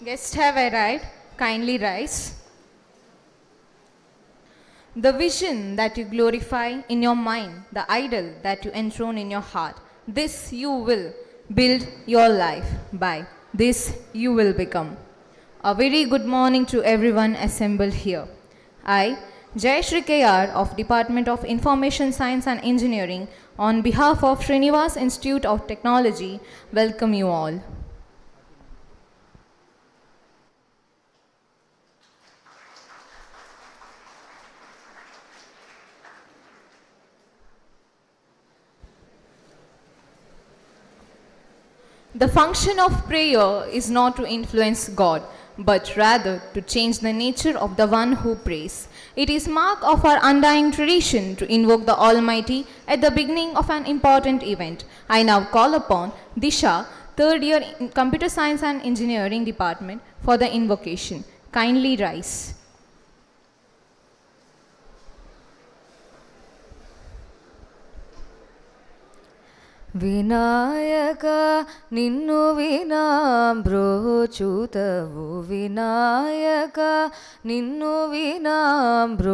Guests have arrived. Kindly rise. The vision that you glorify in your mind, the idol that you enthrone in your heart, this you will build your life by. This you will become. A very good morning to everyone assembled here. I, Jai Shri KR of Department of Information Science and Engineering, on behalf of Srinivas Institute of Technology, welcome you all. The function of prayer is not to influence God, but rather to change the nature of the one who prays. It is mark of our undying tradition to invoke the Almighty at the beginning of an important event. I now call upon Disha, third year in Computer Science and Engineering Department, for the invocation. Kindly rise. Vinayaka ನಿನ್ನು ವಿನಾಂಬ್ರೋಚ್ಯುತವು Vinayaka ನಿನ್ನು ವಿನಾಂಬ್ರೋಚ್ಯುತವು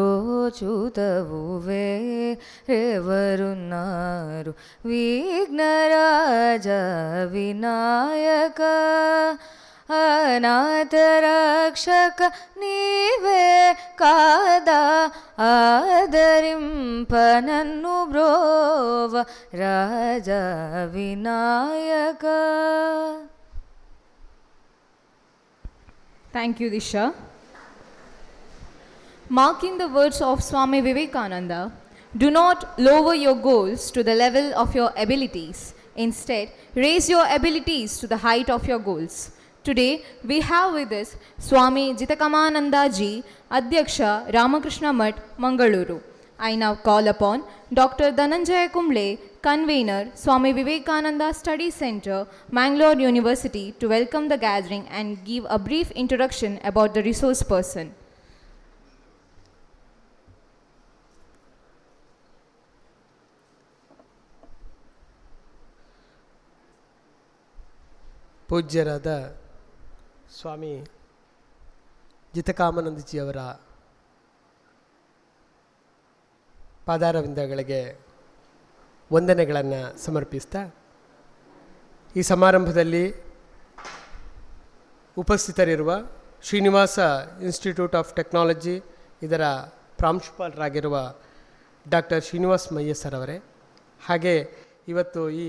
ರೇವರುన్నారు ವಿಘ್ನರಾಜ ವಿನಾಯಕ ಅನಾಥ ರಕ್ಷಕ ನೀವೇ ಕಾದ ಆದರಿಂಪನನ್ನು ಬ್ರೋವ ರಾಜ Vinayaka. Thank you, Disha. Marking the words of Swami Vivekananda, do not lower your goals to the level of your abilities. Instead, raise your abilities to the height of your goals. Today, we have with us Swami Vivekananda'S, Adhyaksha, Ramakrishna Math, Mangaluru. I now call upon Dr. Dhananjaya Kumble, Convener, Swami Vivekananda Study Center, Mangalore University, to welcome the gathering and give a brief introduction about the resource person. ಪೂಜ್ಯರಾದ ಸ್ವಾಮಿ ಜಿತಕಾಮಾನಂದಜಿಯವರ ಪಾದಾರವಿಂದಗಳಿಗೆ ವಂದನೆಗಳನ್ನು ಸಮರ್ಪಿಸ್ತಾ ಈ ಸಮಾರಂಭದಲ್ಲಿ ಉಪಸ್ಥಿತರಿರುವ Srinivasa institute of technology ಇದರ ಪ್ರಾಂಶುಪಾಲರಾಗಿರುವ doctor Srinivas Mayya sir ಅವರೇ, ಹಾಗೆ ಇವತ್ತು ಈ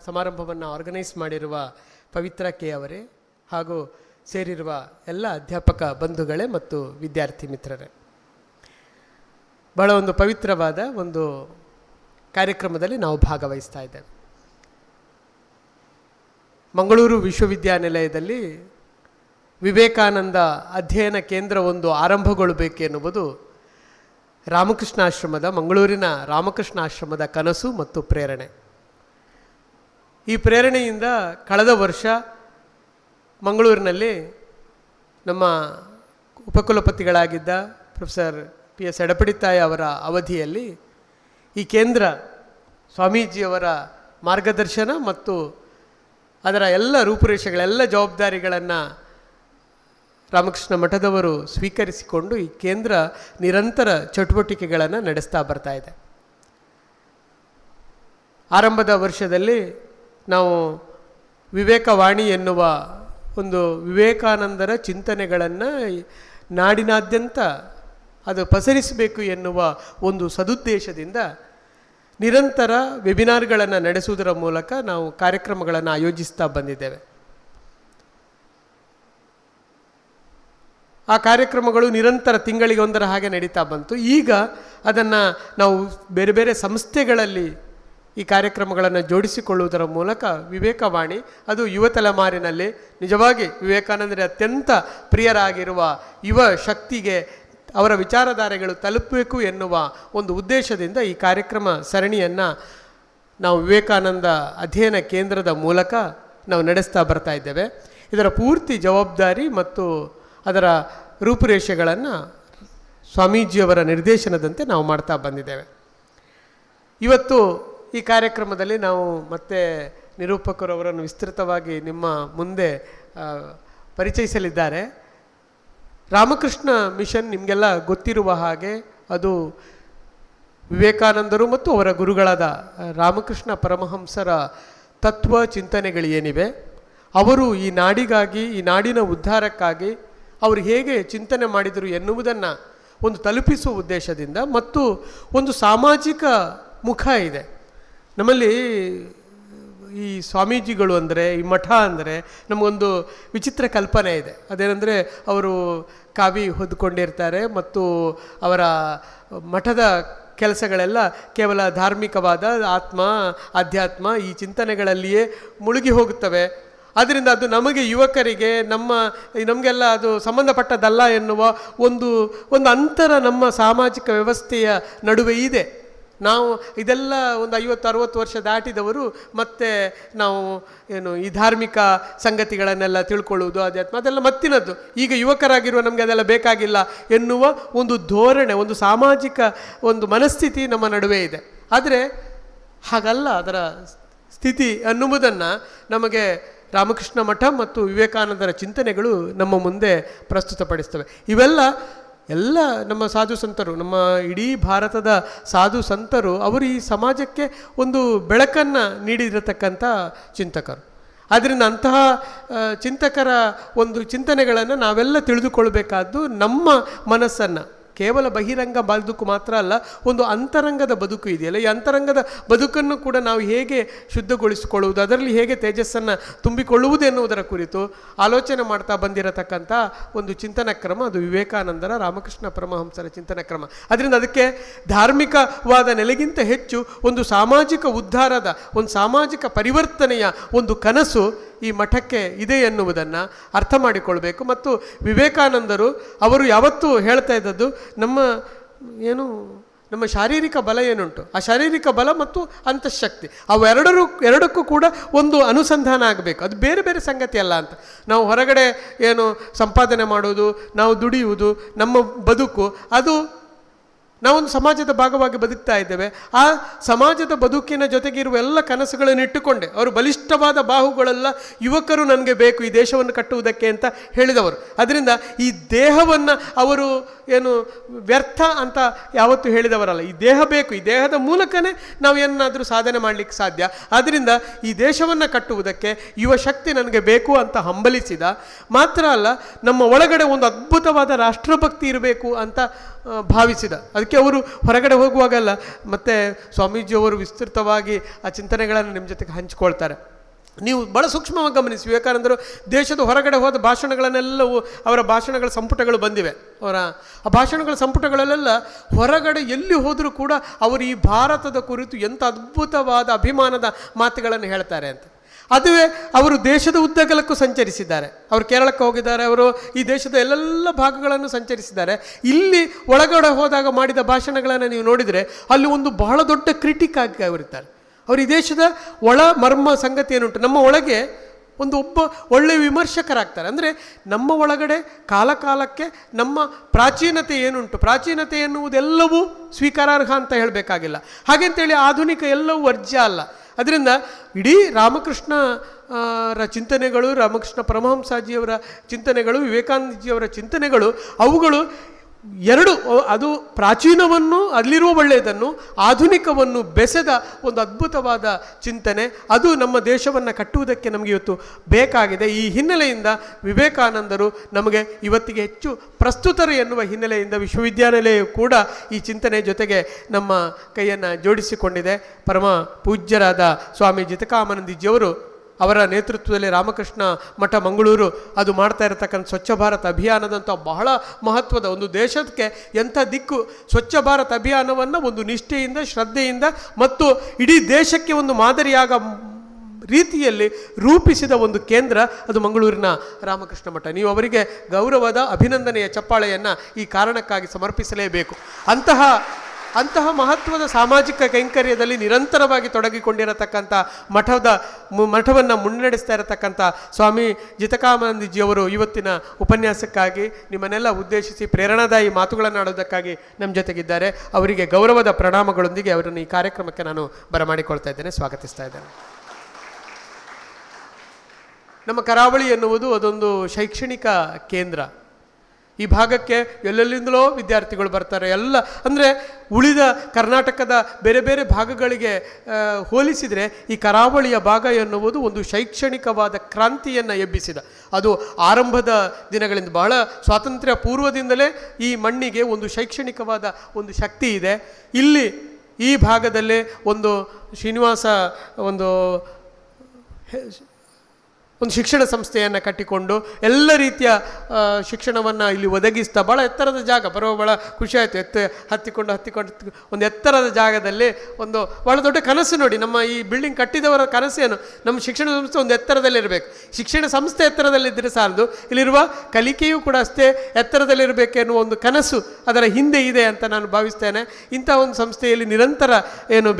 ಸಮಾರಂಭವನ್ನು organise ಮಾಡಿರುವ ಪವಿತ್ರ ಕೆ ಅವರೇ, ಹಾಗೂ ಸೇರಿರುವ ಎಲ್ಲ ಅಧ್ಯಾಪಕ ಬಂಧುಗಳೇ ಮತ್ತು ವಿದ್ಯಾರ್ಥಿ ಮಿತ್ರರೇ, ಬಹಳ ಒಂದು ಪವಿತ್ರವಾದ ಒಂದು ಕಾರ್ಯಕ್ರಮದಲ್ಲಿ ನಾವು ಭಾಗವಹಿಸ್ತಾ ಇದ್ದೇವೆ. ಮಂಗಳೂರು ವಿಶ್ವವಿದ್ಯಾನಿಲಯದಲ್ಲಿ ವಿವೇಕಾನಂದ ಅಧ್ಯಯನ ಕೇಂದ್ರ ಒಂದು ಆರಂಭಗೊಳ್ಳಬೇಕೆನ್ನುವುದು ರಾಮಕೃಷ್ಣಾಶ್ರಮದ, ಮಂಗಳೂರಿನ ರಾಮಕೃಷ್ಣಾಶ್ರಮದ ಕನಸು ಮತ್ತು ಪ್ರೇರಣೆ. ಈ ಪ್ರೇರಣೆಯಿಂದ ಕಳೆದ ವರ್ಷ ಮಂಗಳೂರಿನಲ್ಲಿ ನಮ್ಮ ಉಪಕುಲಪತಿಗಳಾಗಿದ್ದ ಪ್ರೊಫೆಸರ್ PS ಎಡಪಡಿತಾಯ ಅವರ ಅವಧಿಯಲ್ಲಿ ಈ ಕೇಂದ್ರ ಸ್ವಾಮೀಜಿಯವರ ಮಾರ್ಗದರ್ಶನ ಮತ್ತು ಅದರ ಎಲ್ಲ ರೂಪುರೇಷೆಗಳೆಲ್ಲ ಜವಾಬ್ದಾರಿಗಳನ್ನು ರಾಮಕೃಷ್ಣ ಮಠದವರು ಸ್ವೀಕರಿಸಿಕೊಂಡು ಈ ಕೇಂದ್ರ ನಿರಂತರ ಚಟುವಟಿಕೆಗಳನ್ನು ನಡೆಸ್ತಾ ಬರ್ತಾ ಇದೆ. ಆರಂಭದ ವರ್ಷದಲ್ಲಿ ನಾವು ವಿವೇಕವಾಣಿ ಎನ್ನುವ ಒಂದು ವಿವೇಕಾನಂದರ ಚಿಂತನೆಗಳನ್ನು ನಾಡಿನಾದ್ಯಂತ ಅದು ಪಸರಿಸಬೇಕು ಎನ್ನುವ ಒಂದು ಸದುದ್ದೇಶದಿಂದ ನಿರಂತರ ವೆಬಿನಾರ್ಗಳನ್ನು ನಡೆಸುವುದರ ಮೂಲಕ ನಾವು ಕಾರ್ಯಕ್ರಮಗಳನ್ನು ಆಯೋಜಿಸ್ತಾ ಬಂದಿದ್ದೇವೆ. ಆ ಕಾರ್ಯಕ್ರಮಗಳು ನಿರಂತರ ತಿಂಗಳಿಗೊಂದರ ಹಾಗೆ ನಡೀತಾ ಬಂತು. ಈಗ ಅದನ್ನು ನಾವು ಬೇರೆ ಬೇರೆ ಸಂಸ್ಥೆಗಳಲ್ಲಿ ಈ ಕಾರ್ಯಕ್ರಮಗಳನ್ನು ಜೋಡಿಸಿಕೊಳ್ಳುವುದರ ಮೂಲಕ ವಿವೇಕವಾಣಿ ಅದು ಯುವ ತಲೆಮಾರಿನಲ್ಲಿ ನಿಜವಾಗಿ ವಿವೇಕಾನಂದರ ಅತ್ಯಂತ ಪ್ರಿಯರಾಗಿರುವ ಯುವ ಶಕ್ತಿಗೆ ಅವರ ವಿಚಾರಧಾರೆಗಳು ತಲುಪಬೇಕು ಎನ್ನುವ ಒಂದು ಉದ್ದೇಶದಿಂದ ಈ ಕಾರ್ಯಕ್ರಮ ಸರಣಿಯನ್ನು ನಾವು ವಿವೇಕಾನಂದ ಅಧ್ಯಯನ ಕೇಂದ್ರದ ಮೂಲಕ ನಾವು ನಡೆಸ್ತಾ ಬರ್ತಾ ಇದ್ದೇವೆ. ಇದರ ಪೂರ್ತಿ ಜವಾಬ್ದಾರಿ ಮತ್ತು ಅದರ ರೂಪುರೇಷೆಗಳನ್ನು ಸ್ವಾಮೀಜಿಯವರ ನಿರ್ದೇಶನದಂತೆ ನಾವು ಮಾಡ್ತಾ ಬಂದಿದ್ದೇವೆ. ಇವತ್ತು ಈ ಕಾರ್ಯಕ್ರಮದಲ್ಲಿ ನಾವು ಮತ್ತೆ ನಿರೂಪಕರವರನ್ನು ವಿಸ್ತೃತವಾಗಿ ನಿಮ್ಮ ಮುಂದೆ ಪರಿಚಯಿಸಲಿದ್ದಾರೆ. ರಾಮಕೃಷ್ಣ ಮಿಷನ್ ನಿಮಗೆಲ್ಲ ಗೊತ್ತಿರುವ ಹಾಗೆ ಅದು ವಿವೇಕಾನಂದರು ಮತ್ತು ಅವರ ಗುರುಗಳಾದ ರಾಮಕೃಷ್ಣ ಪರಮಹಂಸರ ತತ್ವ ಚಿಂತನೆಗಳೇನಿವೆ, ಅವರು ಈ ನಾಡಿಗಾಗಿ, ಈ ನಾಡಿನ ಉದ್ಧಾರಕ್ಕಾಗಿ ಅವರು ಹೇಗೆ ಚಿಂತನೆ ಮಾಡಿದರು ಎನ್ನುವುದನ್ನು ಒಂದು ತಲುಪಿಸುವ ಉದ್ದೇಶದಿಂದ ಮತ್ತು ಒಂದು ಸಾಮಾಜಿಕ ಮುಖ ಇದೆ ನಮ್ಮಲ್ಲಿ. ಈ ಸ್ವಾಮೀಜಿಗಳು ಅಂದರೆ, ಈ ಮಠ ಅಂದರೆ ನಮಗೊಂದು ವಿಚಿತ್ರ ಕಲ್ಪನೆ ಇದೆ. ಅದೇನೆಂದರೆ ಅವರು ಕಾವಿ ಹೊದ್ಕೊಂಡಿರ್ತಾರೆ ಮತ್ತು ಅವರ ಮಠದ ಕೆಲಸಗಳೆಲ್ಲ ಕೇವಲ ಧಾರ್ಮಿಕವಾದ ಆತ್ಮ, ಅಧ್ಯಾತ್ಮ ಈ ಚಿಂತನೆಗಳಲ್ಲಿಯೇ ಮುಳುಗಿ ಹೋಗುತ್ತವೆ. ಆದ್ದರಿಂದ ಅದು ನಮಗೆ ಯುವಕರಿಗೆ ನಮಗೆಲ್ಲ ಅದು ಸಂಬಂಧಪಟ್ಟದಲ್ಲ ಎನ್ನುವ ಒಂದು ಅಂತರ ನಮ್ಮ ಸಾಮಾಜಿಕ ವ್ಯವಸ್ಥೆಯ ನಡುವೆ ಇದೆ. ನಾವು ಇದೆಲ್ಲ ಒಂದು 50-60 ವರ್ಷ ದಾಟಿದವರು ಮತ್ತೆ ನಾವು ಈ ಧಾರ್ಮಿಕ ಸಂಗತಿಗಳನ್ನೆಲ್ಲ ತಿಳ್ಕೊಳ್ಳುವುದು, ಅಧ್ಯಾತ್ಮ ಅದೆಲ್ಲ ಮತ್ತಿನದ್ದು. ಈಗ ಯುವಕರಾಗಿರುವ ನಮಗೆ ಅದೆಲ್ಲ ಬೇಕಾಗಿಲ್ಲ ಎನ್ನುವ ಒಂದು ಧೋರಣೆ, ಒಂದು ಸಾಮಾಜಿಕ ಒಂದು ಮನಸ್ಥಿತಿ ನಮ್ಮ ನಡುವೆ ಇದೆ. ಆದರೆ ಹಾಗಲ್ಲ ಅದರ ಸ್ಥಿತಿ ಅನ್ನುವುದನ್ನು ನಮಗೆ ರಾಮಕೃಷ್ಣ ಮಠ ಮತ್ತು ವಿವೇಕಾನಂದರ ಚಿಂತನೆಗಳು ನಮ್ಮ ಮುಂದೆ ಪ್ರಸ್ತುತಪಡಿಸ್ತವೆ. ಎಲ್ಲ ನಮ್ಮ ಸಾಧು ಸಂತರು, ನಮ್ಮ ಇಡೀ ಭಾರತದ ಸಾಧು ಸಂತರು, ಅವರು ಈ ಸಮಾಜಕ್ಕೆ ಒಂದು ಬೆಳಕನ್ನು ನೀಡಿರತಕ್ಕಂಥ ಚಿಂತಕರು. ಆದ್ದರಿಂದ ಅಂತಹ ಚಿಂತಕರ ಒಂದು ಚಿಂತನೆಗಳನ್ನು ನಾವೆಲ್ಲ ತಿಳಿದುಕೊಳ್ಬೇಕಾದ್ದು ನಮ್ಮ ಮನಸ್ಸನ್ನು. ಕೇವಲ ಬಹಿರಂಗ ಬದುಕು ಮಾತ್ರ ಅಲ್ಲ, ಒಂದು ಅಂತರಂಗದ ಬದುಕು ಇದೆಯಲ್ಲ, ಈ ಅಂತರಂಗದ ಬದುಕನ್ನು ಕೂಡ ನಾವು ಹೇಗೆ ಶುದ್ಧಗೊಳಿಸಿಕೊಳ್ಳುವುದು, ಅದರಲ್ಲಿ ಹೇಗೆ ತೇಜಸ್ಸನ್ನು ತುಂಬಿಕೊಳ್ಳುವುದು ಎನ್ನುವುದರ ಕುರಿತು ಆಲೋಚನೆ ಮಾಡ್ತಾ ಬಂದಿರತಕ್ಕಂಥ ಒಂದು ಚಿಂತನ ಕ್ರಮ ಅದು ವಿವೇಕಾನಂದರ, ರಾಮಕೃಷ್ಣ ಪರಮಹಂಸರ ಚಿಂತನ ಕ್ರಮ. ಅದರಿಂದ ಅದಕ್ಕೆ ಧಾರ್ಮಿಕವಾದ ನೆಲೆಗಿಂತ ಹೆಚ್ಚು ಒಂದು ಸಾಮಾಜಿಕ ಉದ್ಧಾರದ, ಒಂದು ಸಾಮಾಜಿಕ ಪರಿವರ್ತನೆಯ ಒಂದು ಕನಸು ಈ ಮಠಕ್ಕೆ ಇದೆ ಎನ್ನುವುದನ್ನು ಅರ್ಥ ಮಾಡಿಕೊಳ್ಬೇಕು. ಮತ್ತು ವಿವೇಕಾನಂದರು ಅವರು ಯಾವತ್ತೂ ಹೇಳ್ತಾ ಇದ್ದದ್ದು, ನಮ್ಮ ಶಾರೀರಿಕ ಬಲ ಏನುಂಟು, ಆ ಶಾರೀರಿಕ ಬಲ ಮತ್ತು ಅಂತಃಶಕ್ತಿ ಅವೆರಡಕ್ಕೂ ಕೂಡ ಒಂದು ಅನುಸಂಧಾನ ಆಗಬೇಕು. ಅದು ಬೇರೆ ಬೇರೆ ಸಂಗತಿ ಅಲ್ಲ ಅಂತ. ನಾವು ಹೊರಗಡೆ ಸಂಪಾದನೆ ಮಾಡೋದು, ನಾವು ದುಡಿಯುವುದು, ನಮ್ಮ ಬದುಕು, ಅದು ನಾವೊಂದು ಸಮಾಜದ ಭಾಗವಾಗಿ ಬದುಕ್ತಾ ಇದ್ದೇವೆ. ಆ ಸಮಾಜದ ಬದುಕಿನ ಜೊತೆಗಿರುವ ಎಲ್ಲ ಕನಸುಗಳನ್ನು ಇಟ್ಟುಕೊಂಡೆ ಅವರು ಬಲಿಷ್ಠವಾದ ಬಾಹುಗಳೆಲ್ಲ ಯುವಕರು ನನಗೆ ಬೇಕು ಈ ದೇಶವನ್ನು ಕಟ್ಟುವುದಕ್ಕೆ ಅಂತ ಹೇಳಿದವರು. ಅದರಿಂದ ಈ ದೇಹವನ್ನು ಅವರು ವ್ಯರ್ಥ ಅಂತ ಯಾವತ್ತೂ ಹೇಳಿದವರಲ್ಲ. ಈ ದೇಹ ಬೇಕು, ಈ ದೇಹದ ಮೂಲಕನೇ ನಾವು ಏನಾದರೂ ಸಾಧನೆ ಮಾಡಲಿಕ್ಕೆ ಸಾಧ್ಯ. ಆದ್ದರಿಂದ ಈ ದೇಶವನ್ನು ಕಟ್ಟುವುದಕ್ಕೆ ಯುವ ಶಕ್ತಿ ನನಗೆ ಬೇಕು ಅಂತ ಹಂಬಲಿಸಿದ. ಮಾತ್ರ ಅಲ್ಲ, ನಮ್ಮ ಒಳಗಡೆ ಒಂದು ಅದ್ಭುತವಾದ ರಾಷ್ಟ್ರಭಕ್ತಿ ಇರಬೇಕು ಅಂತ ಭಾವಿಸಿದ. ಅದಕ್ಕೆ ಅವರು ಹೊರಗಡೆ ಹೋಗುವಾಗಲ್ಲ, ಮತ್ತು ಸ್ವಾಮೀಜಿಯವರು ವಿಸ್ತೃತವಾಗಿ ಆ ಚಿಂತನೆಗಳನ್ನು ನಿಮ್ಮ ಜೊತೆಗೆ ಹಂಚಿಕೊಳ್ತಾರೆ. ನೀವು ಭಾಳ ಸೂಕ್ಷ್ಮವಾಗಿ ಗಮನಿಸಿ, ವಿವೇಕಾನಂದರು ದೇಶದ ಹೊರಗಡೆ ಹೋದ ಭಾಷಣಗಳನ್ನೆಲ್ಲವೂ, ಅವರ ಭಾಷಣಗಳ ಸಂಪುಟಗಳು ಬಂದಿವೆ. ಅವರ ಆ ಭಾಷಣಗಳ ಸಂಪುಟಗಳಲ್ಲೆಲ್ಲ ಹೊರಗಡೆ ಎಲ್ಲಿ ಹೋದರೂ ಕೂಡ ಅವರು ಈ ಭಾರತದ ಕುರಿತು ಎಂಥ ಅದ್ಭುತವಾದ ಅಭಿಮಾನದ ಮಾತುಗಳನ್ನು ಹೇಳ್ತಾರೆ ಅಂತ. ಅದುವೇ ಅವರು ದೇಶದ ಉದ್ದಗಲಕ್ಕೂ ಸಂಚರಿಸಿದ್ದಾರೆ. ಅವರು ಕೇರಳಕ್ಕೆ ಹೋಗಿದ್ದಾರೆ, ಅವರು ಈ ದೇಶದ ಎಲ್ಲ ಭಾಗಗಳನ್ನು ಸಂಚರಿಸಿದ್ದಾರೆ. ಇಲ್ಲಿ ಒಳಗಡೆ ಹೋದಾಗ ಮಾಡಿದ ಭಾಷಣಗಳನ್ನು ನೀವು ನೋಡಿದರೆ ಅಲ್ಲಿ ಒಂದು ಬಹಳ ದೊಡ್ಡ ಕ್ರಿಟಿಕ್ ಆಗಿ ಅವರಿದ್ದಾರೆ. ಅವರು ಈ ದೇಶದ ಒಳ ಮರ್ಮ ಸಂಗತಿ ಏನುಂಟು, ನಮ್ಮ ಒಳಗೆ ಒಬ್ಬ ಒಳ್ಳೆಯ ವಿಮರ್ಶಕರಾಗ್ತಾರೆ. ಅಂದರೆ ನಮ್ಮ ಒಳಗಡೆ ಕಾಲಕಾಲಕ್ಕೆ ನಮ್ಮ ಪ್ರಾಚೀನತೆ ಏನುಂಟು, ಪ್ರಾಚೀನತೆ ಎನ್ನುವುದೆಲ್ಲವೂ ಸ್ವೀಕಾರಾರ್ಹ ಅಂತ ಹೇಳಬೇಕಾಗಿಲ್ಲ. ಹಾಗೆಂತೇಳಿ ಆಧುನಿಕ ಎಲ್ಲವೂ ವರ್ಜ್ಯ ಅಲ್ಲ. ಅದರಿಂದ ಇಡೀ ರಾಮಕೃಷ್ಣರ ಚಿಂತನೆಗಳು, ರಾಮಕೃಷ್ಣ ಪರಮಹಂಸಾಜಿಯವರ ಚಿಂತನೆಗಳು, ವಿವೇಕಾನಂದಜಿಯವರ ಚಿಂತನೆಗಳು, ಅವುಗಳು ಎರಡು, ಅದು ಪ್ರಾಚೀನವನ್ನು, ಅಲ್ಲಿರುವ ಒಳ್ಳೆಯದನ್ನು, ಆಧುನಿಕವನ್ನು ಬೆಸೆದ ಒಂದು ಅದ್ಭುತವಾದ ಚಿಂತನೆ. ಅದು ನಮ್ಮ ದೇಶವನ್ನು ಕಟ್ಟುವುದಕ್ಕೆ ನಮಗೆ ಇವತ್ತು ಬೇಕಾಗಿದೆ. ಈ ಹಿನ್ನೆಲೆಯಿಂದ ವಿವೇಕಾನಂದರು ನಮಗೆ ಇವತ್ತಿಗೆ ಹೆಚ್ಚು ಪ್ರಸ್ತುತರು ಎನ್ನುವ ಹಿನ್ನೆಲೆಯಿಂದ ವಿಶ್ವವಿದ್ಯಾನಿಲಯ ಕೂಡ ಈ ಚಿಂತನೆ ಜೊತೆಗೆ ನಮ್ಮ ಕೈಯನ್ನು ಜೋಡಿಸಿಕೊಂಡಿದೆ. ಪರಮ ಪೂಜ್ಯರಾದ ಸ್ವಾಮಿ ಜಿತಕಾಮಾನಂದಜಿಯವರು ಅವರ ನೇತೃತ್ವದಲ್ಲಿ ರಾಮಕೃಷ್ಣ ಮಠ ಮಂಗಳೂರು ಅದು ಮಾಡ್ತಾ ಇರತಕ್ಕಂಥ ಸ್ವಚ್ಛ ಭಾರತ್ ಅಭಿಯಾನದಂಥ ಬಹಳ ಮಹತ್ವದ ಒಂದು, ದೇಶಕ್ಕೆ ಎಂಥ ದಿಕ್ಕು, ಸ್ವಚ್ಛ ಭಾರತ್ ಅಭಿಯಾನವನ್ನು ಒಂದು ನಿಷ್ಠೆಯಿಂದ, ಶ್ರದ್ಧೆಯಿಂದ ಮತ್ತು ಇಡೀ ದೇಶಕ್ಕೆ ಒಂದು ಮಾದರಿಯಾಗ ರೀತಿಯಲ್ಲಿ ರೂಪಿಸಿದ ಒಂದು ಕೇಂದ್ರ ಅದು ಮಂಗಳೂರಿನ ರಾಮಕೃಷ್ಣ ಮಠ. ನೀವು ಅವರಿಗೆ ಗೌರವದ ಅಭಿನಂದನೆಯ ಚಪ್ಪಾಳೆಯನ್ನು ಈ ಕಾರಣಕ್ಕಾಗಿ ಸಮರ್ಪಿಸಲೇಬೇಕು. ಅಂತಹ ಮಹತ್ವದ ಸಾಮಾಜಿಕ ಕೈಂಕರ್ಯದಲ್ಲಿ ನಿರಂತರವಾಗಿ ತೊಡಗಿಕೊಂಡಿರತಕ್ಕಂಥ ಮಠವನ್ನು ಮುನ್ನಡೆಸ್ತಾ ಇರತಕ್ಕಂಥ ಸ್ವಾಮಿ ಜಿತಕಾಮಾನಂದಜಿಯವರು ಇವತ್ತಿನ ಉಪನ್ಯಾಸಕ್ಕಾಗಿ ನಿಮ್ಮನ್ನೆಲ್ಲ ಉದ್ದೇಶಿಸಿ ಪ್ರೇರಣಾದಾಯಿ ಮಾತುಗಳನ್ನು ಆಡೋದಕ್ಕಾಗಿ ನಮ್ಮ ಜೊತೆಗಿದ್ದಾರೆ. ಅವರಿಗೆ ಗೌರವದ ಪ್ರಣಾಮಗಳೊಂದಿಗೆ ಅವರನ್ನು ಈ ಕಾರ್ಯಕ್ರಮಕ್ಕೆ ನಾನು ಬರಮಾಡಿಕೊಳ್ತಾ ಇದ್ದೇನೆ, ಸ್ವಾಗತಿಸ್ತಾ ಇದ್ದೇನೆ. ನಮ್ಮ ಕರಾವಳಿ ಎನ್ನುವುದು ಅದೊಂದು ಶೈಕ್ಷಣಿಕ ಕೇಂದ್ರ. ಈ ಭಾಗಕ್ಕೆ ಎಲ್ಲೆಲ್ಲಿಂದಲೋ ವಿದ್ಯಾರ್ಥಿಗಳು ಬರ್ತಾರೆ. ಎಲ್ಲ ಅಂದರೆ ಉಳಿದ ಕರ್ನಾಟಕದ ಬೇರೆ ಬೇರೆ ಭಾಗಗಳಿಗೆ ಹೋಲಿಸಿದರೆ ಈ ಕರಾವಳಿಯ ಭಾಗ ಎನ್ನುವುದು ಒಂದು ಶೈಕ್ಷಣಿಕವಾದ ಕ್ರಾಂತಿಯನ್ನು ಎಬ್ಬಿಸಿದ. ಅದು ಆರಂಭದ ದಿನಗಳಿಂದ, ಬಹಳ ಸ್ವಾತಂತ್ರ್ಯ ಪೂರ್ವದಿಂದಲೇ ಈ ಮಣ್ಣಿಗೆ ಒಂದು ಶೈಕ್ಷಣಿಕವಾದ ಒಂದು ಶಕ್ತಿ ಇದೆ. ಇಲ್ಲಿ ಈ ಭಾಗದಲ್ಲೇ ಒಂದು ಶ್ರೀನಿವಾಸ ಒಂದು ಶಿಕ್ಷಣ ಸಂಸ್ಥೆಯನ್ನು ಕಟ್ಟಿಕೊಂಡು ಎಲ್ಲ ರೀತಿಯ ಶಿಕ್ಷಣವನ್ನು ಇಲ್ಲಿ ಒದಗಿಸ್ತಾ, ಭಾಳ ಎತ್ತರದ ಜಾಗ, ಬರುವ ಭಾಳ ಖುಷಿ ಆಯಿತು. ಹತ್ತಿಕೊಂಡು ಒಂದು ಎತ್ತರದ ಜಾಗದಲ್ಲಿ ಒಂದು ಭಾಳ ದೊಡ್ಡ ಕನಸು ನೋಡಿ. ನಮ್ಮ ಈ ಬಿಲ್ಡಿಂಗ್ ಕಟ್ಟಿದವರ ಕನಸೇನು, ನಮ್ಮ ಶಿಕ್ಷಣ ಸಂಸ್ಥೆ ಒಂದು ಎತ್ತರದಲ್ಲಿರಬೇಕು. ಶಿಕ್ಷಣ ಸಂಸ್ಥೆ ಎತ್ತರದಲ್ಲಿದ್ದರೆ ಸಾಲದು, ಇಲ್ಲಿರುವ ಕಲಿಕೆಯೂ ಕೂಡ ಅಷ್ಟೇ ಎತ್ತರದಲ್ಲಿರಬೇಕು ಎನ್ನುವ ಒಂದು ಕನಸು ಅದರ ಹಿಂದೆ ಇದೆ ಅಂತ ನಾನು ಭಾವಿಸ್ತೇನೆ. ಇಂಥ ಒಂದು ಸಂಸ್ಥೆಯಲ್ಲಿ ನಿರಂತರ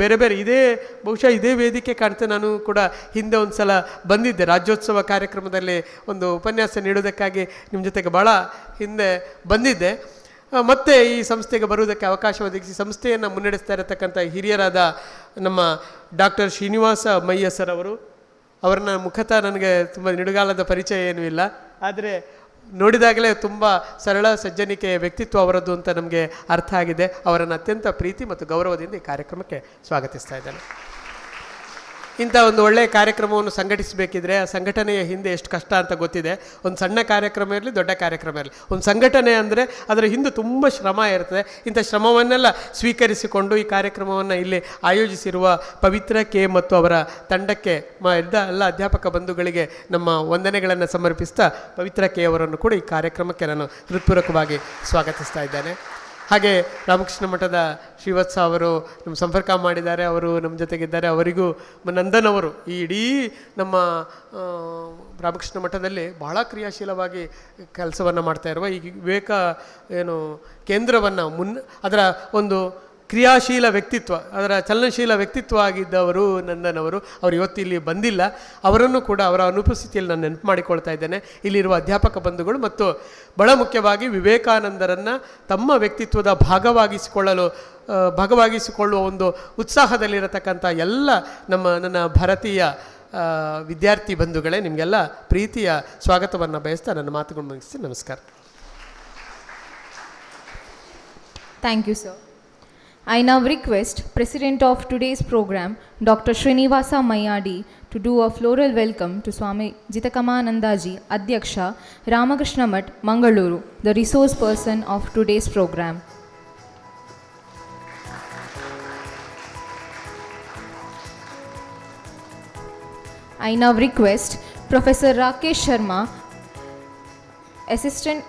ಬೇರೆ ಬೇರೆ ಬಹುಶಃ ಇದೇ ವೇದಿಕೆ ಕಾಣ್ತೇನೆ. ನಾನು ಕೂಡ ಹಿಂದೆ ಒಂದು ಸಲ ಬಂದಿದ್ದೆ ರಾಜ್ಯೋತ್ಸವ ಕಾರ್ಯಕ್ರಮದಲ್ಲಿ ಒಂದು ಉಪನ್ಯಾಸ ನೀಡೋದಕ್ಕಾಗಿ ನಿಮ್ಮ ಜೊತೆಗೆ ಭಾಳ ಹಿಂದೆ ಬಂದಿದ್ದೆ. ಮತ್ತೆ ಈ ಸಂಸ್ಥೆಗೆ ಬರುವುದಕ್ಕೆ ಅವಕಾಶ ಒದಗಿಸಿ ಸಂಸ್ಥೆಯನ್ನು ಮುನ್ನಡೆಸ್ತಾ ಇರತಕ್ಕಂಥ ಹಿರಿಯರಾದ ನಮ್ಮ ಡಾಕ್ಟರ್ ಶ್ರೀನಿವಾಸ ಮಯ್ಯ ಸರ್ ಅವರನ್ನ ಮುಖತಃ ನನಗೆ ತುಂಬ ನಿಡುಗಾಲದ ಪರಿಚಯ ಏನೂ ಇಲ್ಲ, ಆದರೆ ನೋಡಿದಾಗಲೇ ತುಂಬ ಸರಳ ಸಜ್ಜನಿಕೆಯ ವ್ಯಕ್ತಿತ್ವ ಅವರದ್ದು ಅಂತ ನಮಗೆ ಅರ್ಥ ಆಗಿದೆ. ಅವರನ್ನು ಅತ್ಯಂತ ಪ್ರೀತಿ ಮತ್ತು ಗೌರವದಿಂದ ಈ ಕಾರ್ಯಕ್ರಮಕ್ಕೆ ಸ್ವಾಗತಿಸ್ತಾ ಇದ್ದೇನೆ. ಇಂಥ ಒಂದು ಒಳ್ಳೆಯ ಕಾರ್ಯಕ್ರಮವನ್ನು ಸಂಘಟಿಸಬೇಕಿದ್ರೆ ಆ ಸಂಘಟನೆಯ ಹಿಂದೆ ಎಷ್ಟು ಕಷ್ಟ ಅಂತ ಗೊತ್ತಿದೆ. ಒಂದು ಸಣ್ಣ ಕಾರ್ಯಕ್ರಮ ಇರಲಿ, ದೊಡ್ಡ ಕಾರ್ಯಕ್ರಮ ಇರಲಿ, ಒಂದು ಸಂಘಟನೆ ಅಂದರೆ ಅದರ ಹಿಂದೆ ತುಂಬ ಶ್ರಮ ಇರ್ತದೆ. ಇಂಥ ಶ್ರಮವನ್ನೆಲ್ಲ ಸ್ವೀಕರಿಸಿಕೊಂಡು ಈ ಕಾರ್ಯಕ್ರಮವನ್ನು ಇಲ್ಲಿ ಆಯೋಜಿಸಿರುವ ಪವಿತ್ರ ಕೆ ಮತ್ತು ಅವರ ತಂಡಕ್ಕೆ ಎಲ್ಲ ಅಧ್ಯಾಪಕ ಬಂಧುಗಳಿಗೆ ನಮ್ಮ ವಂದನೆಗಳನ್ನು ಸಮರ್ಪಿಸ್ತಾ ಪವಿತ್ರ ಕೆ ಅವರನ್ನು ಕೂಡ ಈ ಕಾರ್ಯಕ್ರಮಕ್ಕೆ ನಾನು ಹೃತ್ಪೂರ್ವಕವಾಗಿ ಸ್ವಾಗತಿಸ್ತಾ ಇದ್ದೇನೆ. ಹಾಗೆ ರಾಮಕೃಷ್ಣ ಮಠದ ಶ್ರೀವತ್ಸ ಅವರು ನಮ್ಮ ಸಂಪರ್ಕ ಮಾಡಿದ್ದಾರೆ, ಅವರು ನಮ್ಮ ಜೊತೆಗಿದ್ದಾರೆ. ಅವರಿಗೂ ನಂದನ್ ಅವರು ಈ ಇಡೀ ನಮ್ಮ ರಾಮಕೃಷ್ಣ ಮಠದಲ್ಲಿ ಬಹಳ ಕ್ರಿಯಾಶೀಲವಾಗಿ ಕೆಲಸವನ್ನು ಮಾಡ್ತಾ ಇರುವ ಈ ವಿವೇಕ ಕೇಂದ್ರವನ್ನು ಅದರ ಒಂದು ಕ್ರಿಯಾಶೀಲ ವ್ಯಕ್ತಿತ್ವ, ಅದರ ಚಲನಶೀಲ ವ್ಯಕ್ತಿತ್ವ ಆಗಿದ್ದವರು ನಂದನ್ ಅವರು ಇವತ್ತು ಇಲ್ಲಿ ಬಂದಿಲ್ಲ. ಅವರನ್ನು ಕೂಡ ಅವರ ಅನುಪಸ್ಥಿತಿಯಲ್ಲಿ ನಾನು ನೆನಪು ಮಾಡಿಕೊಳ್ತಾ ಇದ್ದೇನೆ. ಇಲ್ಲಿರುವ ಅಧ್ಯಾಪಕ ಬಂಧುಗಳು ಮತ್ತು ಬಹಳ ಮುಖ್ಯವಾಗಿ ವಿವೇಕಾನಂದರನ್ನು ತಮ್ಮ ವ್ಯಕ್ತಿತ್ವದ ಭಾಗವಾಗಿಸಿಕೊಳ್ಳುವ ಒಂದು ಉತ್ಸಾಹದಲ್ಲಿರತಕ್ಕಂಥ ಎಲ್ಲ ನನ್ನ ಭಾರತೀಯ ವಿದ್ಯಾರ್ಥಿ ಬಂಧುಗಳೇ, ನಿಮಗೆಲ್ಲ ಪ್ರೀತಿಯ ಸ್ವಾಗತವನ್ನು ಬಯಸ್ತಾ ನನ್ನ ಮಾತುಗಳು ಮುಗಿಸ್ತೀನಿ. ನಮಸ್ಕಾರ. Thank you, sir. I now request President of today's program, Dr. Srinivasa Mayadi, to do a floral welcome to Swami Vivekananda'S, Adhyaksha, Ramakrishna Math, Mangaluru, the resource person of today's program. I now request Professor Rakesh Sharma, Assistant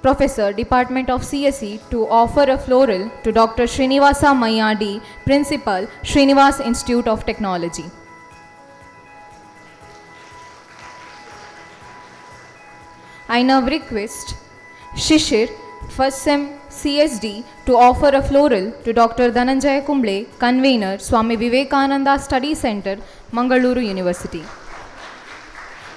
Professor, Department of CSE, to offer a floral to Dr. Srinivasa Mayadi, Principal, Srinivas Institute of Technology. I now request Shishir, First Sem CSD, to offer a floral to Dr. Dhananjaya Kumble, Convener, Swami Vivekananda'S Study Center, Mangaluru University.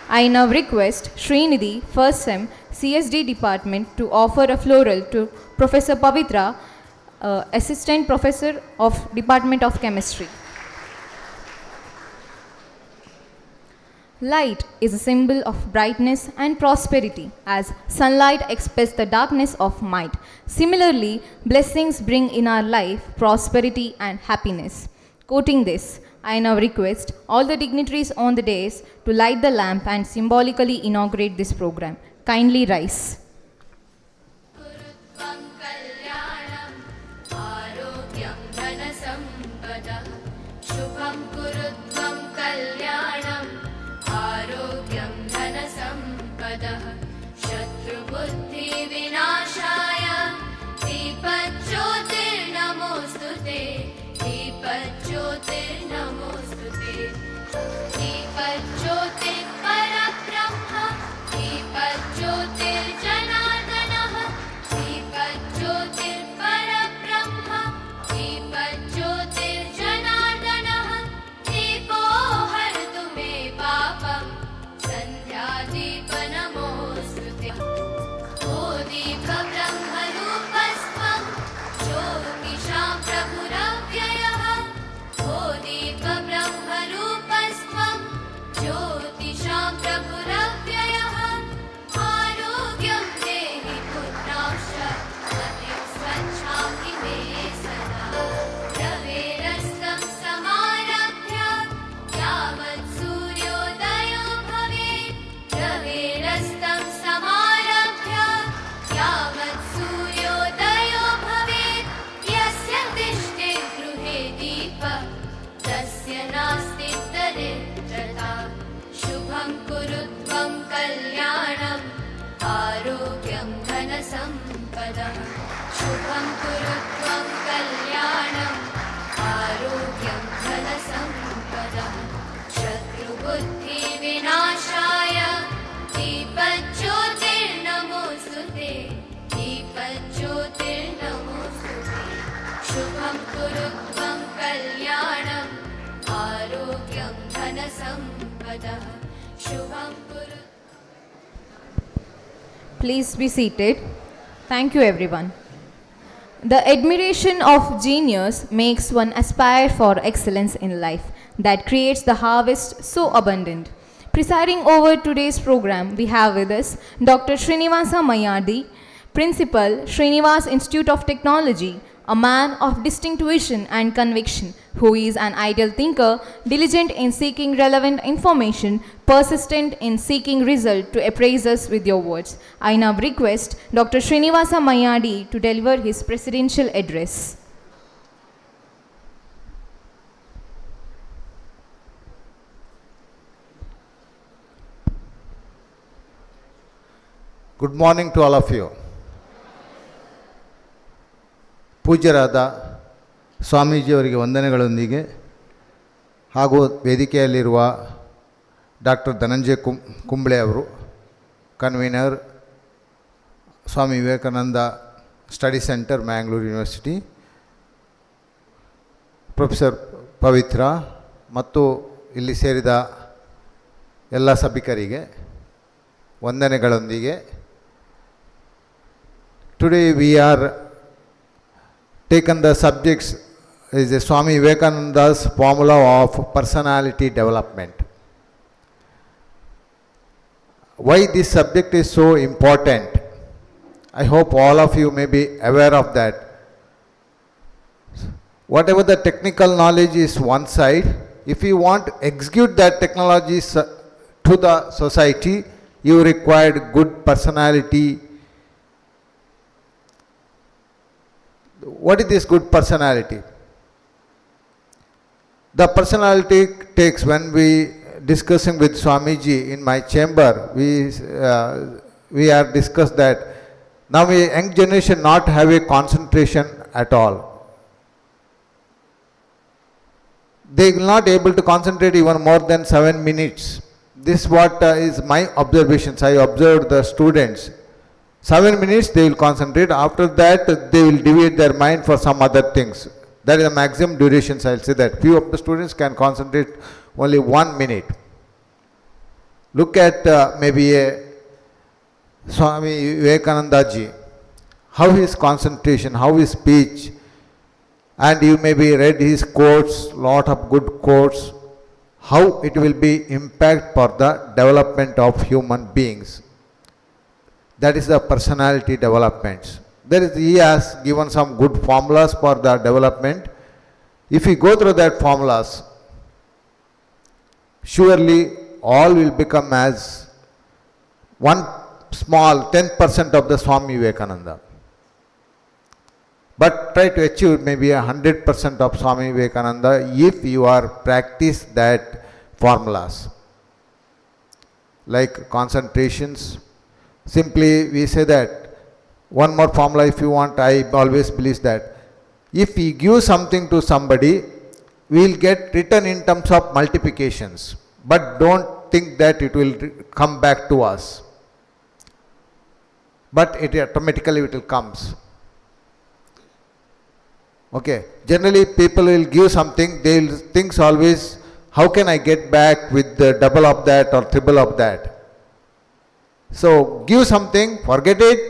I now request Srinidhi, First Sem CSD Department, to offer a floral to Professor Pavitra, Assistant Professor of Department of Chemistry. Light is a symbol of brightness and prosperity, as sunlight expels the darkness of night. Similarly, blessings bring in our life prosperity and happiness. Quoting this, I now request all the dignitaries on the dais to light the lamp and symbolically inaugurate this program. Kindly rise. दीपज्योतिर्परब्रह्म दीपज्योतिर्जय Please be seated. Thank you, everyone. The admiration of genius makes one aspire for excellence in life that creates the harvest so abundant. Presiding over today's program, we have with us Dr. Srinivasa Mayadi, Principal, Srinivas Institute of Technology, a man of distinct vision and conviction, who is an ideal thinker, diligent in seeking relevant information, persistent in seeking result to appraise us with your words. I now request Dr. Srinivasa Mayadi to deliver his presidential address. Good morning to all of you. ಪೂಜ್ಯರಾದ ಸ್ವಾಮೀಜಿಯವರಿಗೆ ವಂದನೆಗಳೊಂದಿಗೆ ಹಾಗೂ ವೇದಿಕೆಯಲ್ಲಿರುವ doctor Dhananjaya Kumble ಅವರು, convener, Swami Vivekananda study centre, Mangalore university, professor Pavithra ಮತ್ತು ಇಲ್ಲಿ ಸೇರಿದ ಎಲ್ಲ ಸಭಿಕರಿಗೆ ವಂದನೆಗಳೊಂದಿಗೆ, today we are taken the subjects is the Swami Vivekananda's formula of personality development. Why this subject is so important? I hope all of you may be aware of that. Whatever the technical knowledge is one side, if you want to execute that technology to the society, you required good personality. What is this good personality? The personality takes, when we discussing with Swamiji in my chamber, we are discussed that now a young generation not have a concentration at all. They will not able to concentrate even more than 7 minutes. This what is my observations. I observed the students. 7 minutes they will concentrate. After that they will deviate their mind for some other things. That is the maximum durations. I will say that few of the students can concentrate only 1 minute. Look at maybe a Swami Vivekananda'S, how his concentration, how his speech, and you maybe read his quotes, lot of good quotes, how it will be impact for the development of human beings. That is the personality developments. He has given some good formulas for the development. If we go through that formulas, surely all will become as one small 10% of the Swami Vivekananda. But try to achieve maybe 100% of Swami Vivekananda if you are practice that formulas. Like concentrations, simply we say that one more formula if you want. I always believe that if we give something to somebody, we will get return in terms of multiplications, but don't think that it will come back to us, but it automatically it will comes. Okay, generally people will give something, they will think always, how can I get back with the double of that or triple of that? So give something, forget it,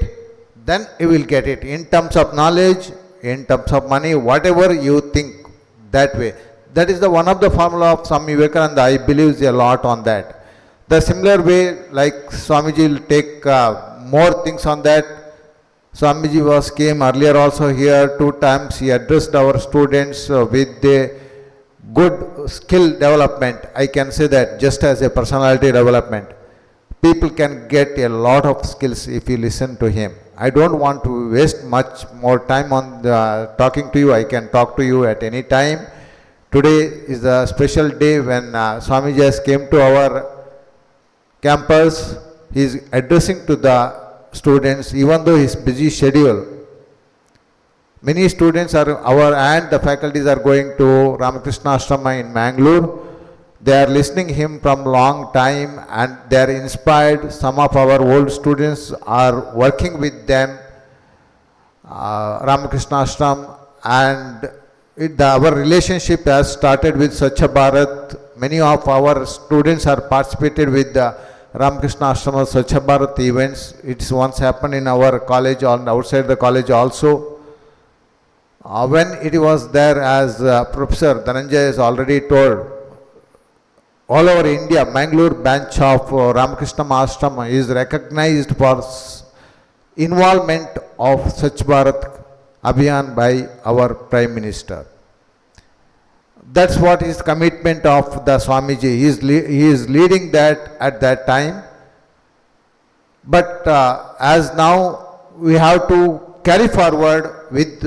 then you will get it in terms of knowledge, in terms of money, whatever you think that way. That is the one of the formula of Swami Vivekananda. I believe a lot on that. The similar way, like Swamiji will take more things on that. Swamiji came earlier also here 2 times. He addressed our students with the good skill development. I can say that just as a personality development, people can get a lot of skills if you listen to him. I don't want to waste much more time on talking to you. I can talk to you at any time. Today is a special day when Swamiji has came to our campus. He is addressing to the students, even though his busy schedule. Many students are and the faculties are going to Ramakrishna Ashrama in Mangalore. They are listening him from long time and they are inspired. Some of our old students are working with them, Ramakrishna Ashram, and our relationship has started with Swachh Bharat. Many of our students are participated with the Ramakrishna Ashrama Swachh Bharat events. It's once happened in our college and outside the college also. When it was there, as Professor Dhananjay has already told, all over India, Mangalore branch of Ramakrishna Ashrama is recognized for involvement of Swachh Bharat Abhiyan by our Prime Minister. That's what is commitment of the Swamiji. He is leading that at that time. But as now we have to carry forward with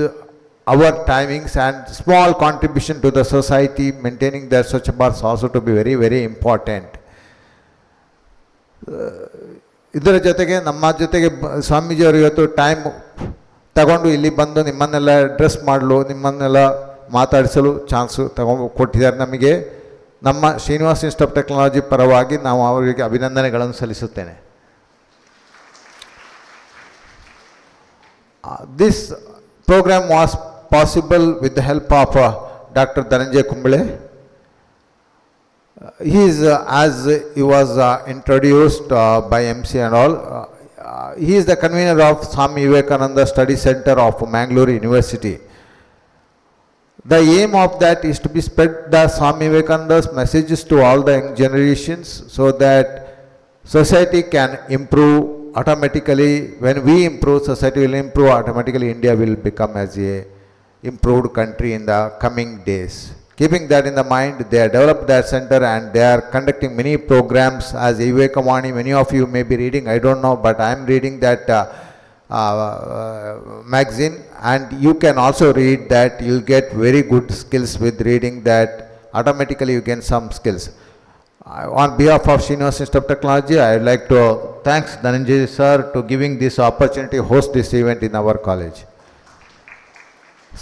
our timings and small contribution to the society, maintaining their Swachh Bharat also to be very, very important. ಇದರ ಜೊತೆಗೆ ನಮ್ಮ ಜೊತೆಗೆ ಸ್ವಾಮೀಜಿಯವರು ಇವತ್ತು time ತಗೊಂಡು ಇಲ್ಲಿ ಬಂದು ನಿಮ್ಮನ್ನೆಲ್ಲ ಅಡ್ರೆಸ್ ಮಾಡಲು, ನಿಮ್ಮನ್ನೆಲ್ಲ ಮಾತಾಡಿಸಲು ಚಾನ್ಸು ಕೊಟ್ಟಿದ್ದಾರೆ ನಮಗೆ. ನಮ್ಮ ಶ್ರೀನಿವಾಸ್ ಇನ್ಸ್ಟಿಟ್ಯೂಟ್ ಆಫ್ ಟೆಕ್ನಾಲಜಿ ಪರವಾಗಿ ನಾವು ಅವರಿಗೆ ಅಭಿನಂದನೆಗಳನ್ನು ಸಲ್ಲಿಸುತ್ತೇನೆ. This program was possible with the help of Dr. Dhananjay Kumble. He is, as he was introduced by MC and all, he is the convener of Swami Vivekananda Study Center of Mangalore University. The aim of that is to be spread the Swami Vivekananda's messages to all the young generations so that society can improve automatically. When we improve, society will improve automatically. India will become as a improved country in the coming days. Keeping that in the mind, they have developed that center and they are conducting many programs as Vivekamani. Many of you may be reading, I don't know, but I am reading that magazine, and you can also read that. You'll get very good skills with reading that. Automatically you gain some skills. On behalf of Srinivas Institute of Technology, I would like to thank Dhananjay sir to giving this opportunity to host this event in our college.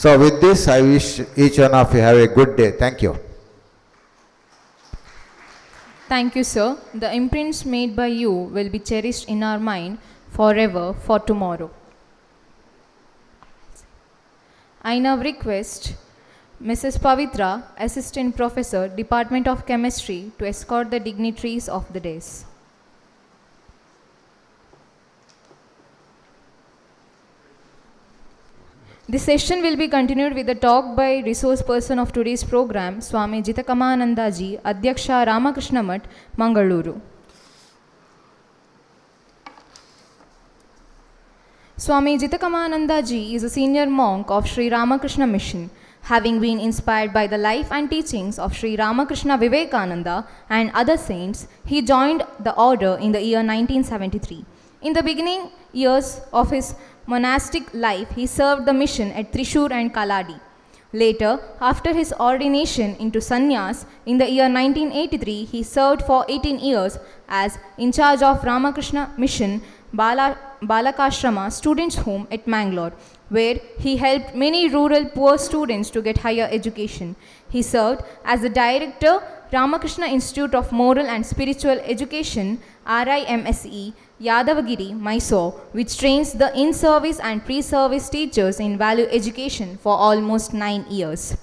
So with this, I wish each one of you have a good day. Thank you. Thank you, sir. The imprints made by you will be cherished in our mind forever for tomorrow. I now request Mrs. Pavitra, Assistant Professor, Department of Chemistry, to escort the dignitaries of the dais. This session will be continued with a talk by resource person of today's program, Swami Vivekananda'S, Adhyaksha Ramakrishna Math, Mangaluru. Swami Vivekananda'S is a senior monk of Sri Ramakrishna Mission. Having been inspired by the life and teachings of Sri Ramakrishna Vivekananda and other saints, he joined the order in the year 1973. In the beginning years of his monastic life, he served the mission at Trishur and Kaladi. Later, after his ordination into sannyas in the year 1983, he served for 18 years as in charge of Ramakrishna Mission Balakashrama Students' Home at Mangalore, where he helped many rural poor students to get higher education. He served as the director, Ramakrishna Institute of Moral and Spiritual Education, RIMSE, Yadavagiri, Mysore, which trains the in-service and pre-service teachers in value education for almost 9 years.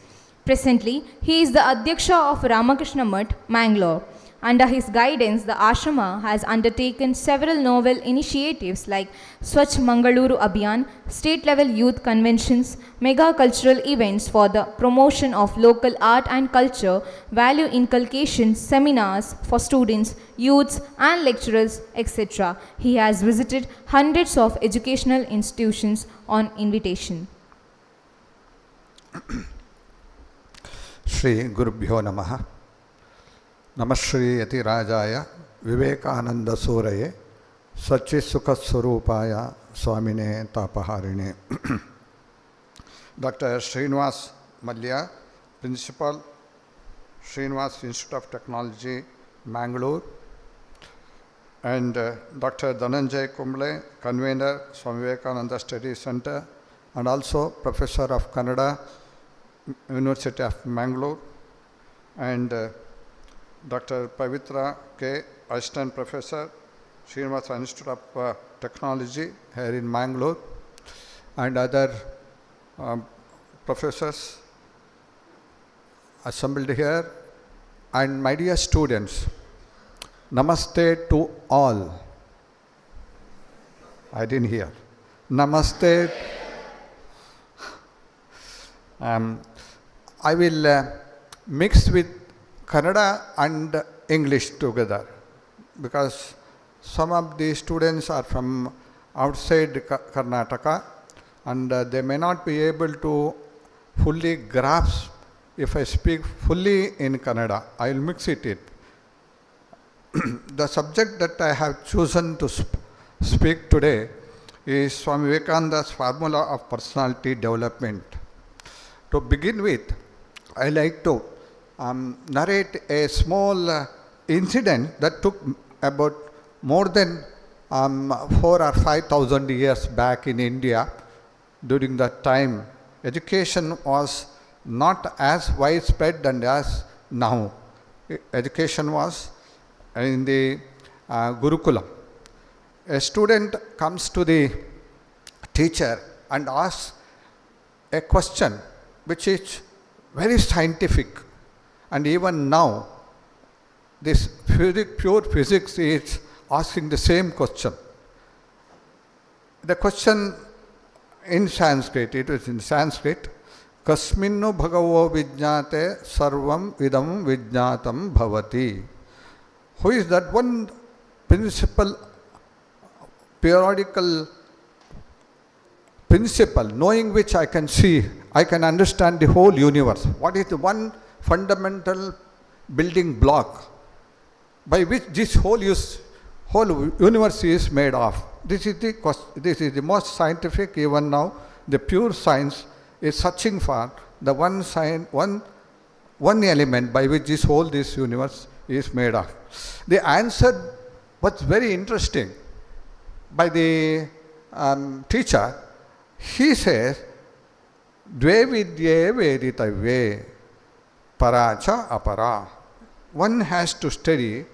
Presently, he is the Adhyaksha of Ramakrishna Math, Mangalore. Under his guidance, the ashrama has undertaken several novel initiatives like Swachh Mangaluru Abhiyan, state-level youth conventions, mega cultural events for the promotion of local art and culture, value inculcation seminars for students, youths and lecturers, etc. He has visited hundreds of educational institutions on invitation. Shri Gurubhyo Namaha. Namashri Yatirajaya Vivekananda Suraye Sachi Sukha Swarupaya Swamine Tapaharine. Dr. Srinivas Malya, Principal, Srinivas Institute of Technology, Mangalore, and Dr. Dhananjay Kumble, Convener, Swami Vivekananda Study Center, and also Professor of Kannada, University of Mangalore, and Dr. Pavitra K, Assistant Professor, Srinivas Institute of Technology here in Mangalore, and other professors assembled here, and my dear students. Namaste to all. I didn't hear. Namaste. I will mix with Kannada and English together because some of the students are from outside Karnataka and they may not be able to fully grasp if I speak fully in Kannada. I will mix it. The subject that I have chosen to speak today is Swami Vivekananda'S formula of personality development. To begin with, I like to narrate a small incident that took about more than 4,000 or 5,000 years back in India. During that time, education was not as widespread and as now. Education was in the Gurukulam. A student comes to the teacher and asks a question which is very scientific, and even now this pure physics is asking the same question. The question in Sanskrit, it was in Sanskrit, Kasminnu bhagavo vijñāte sarvam idam vijñātam bhavati. Who is that one principle, periodical principle, knowing which I can see, I can understand the whole universe? What is the one fundamental building block by which this whole universe is made of? This is the most scientific, even now, the pure science is searching for the one element by which this universe is made of. The answer was very interesting by the teacher. He says, Dve vidye veditavye paracha apara. One has to study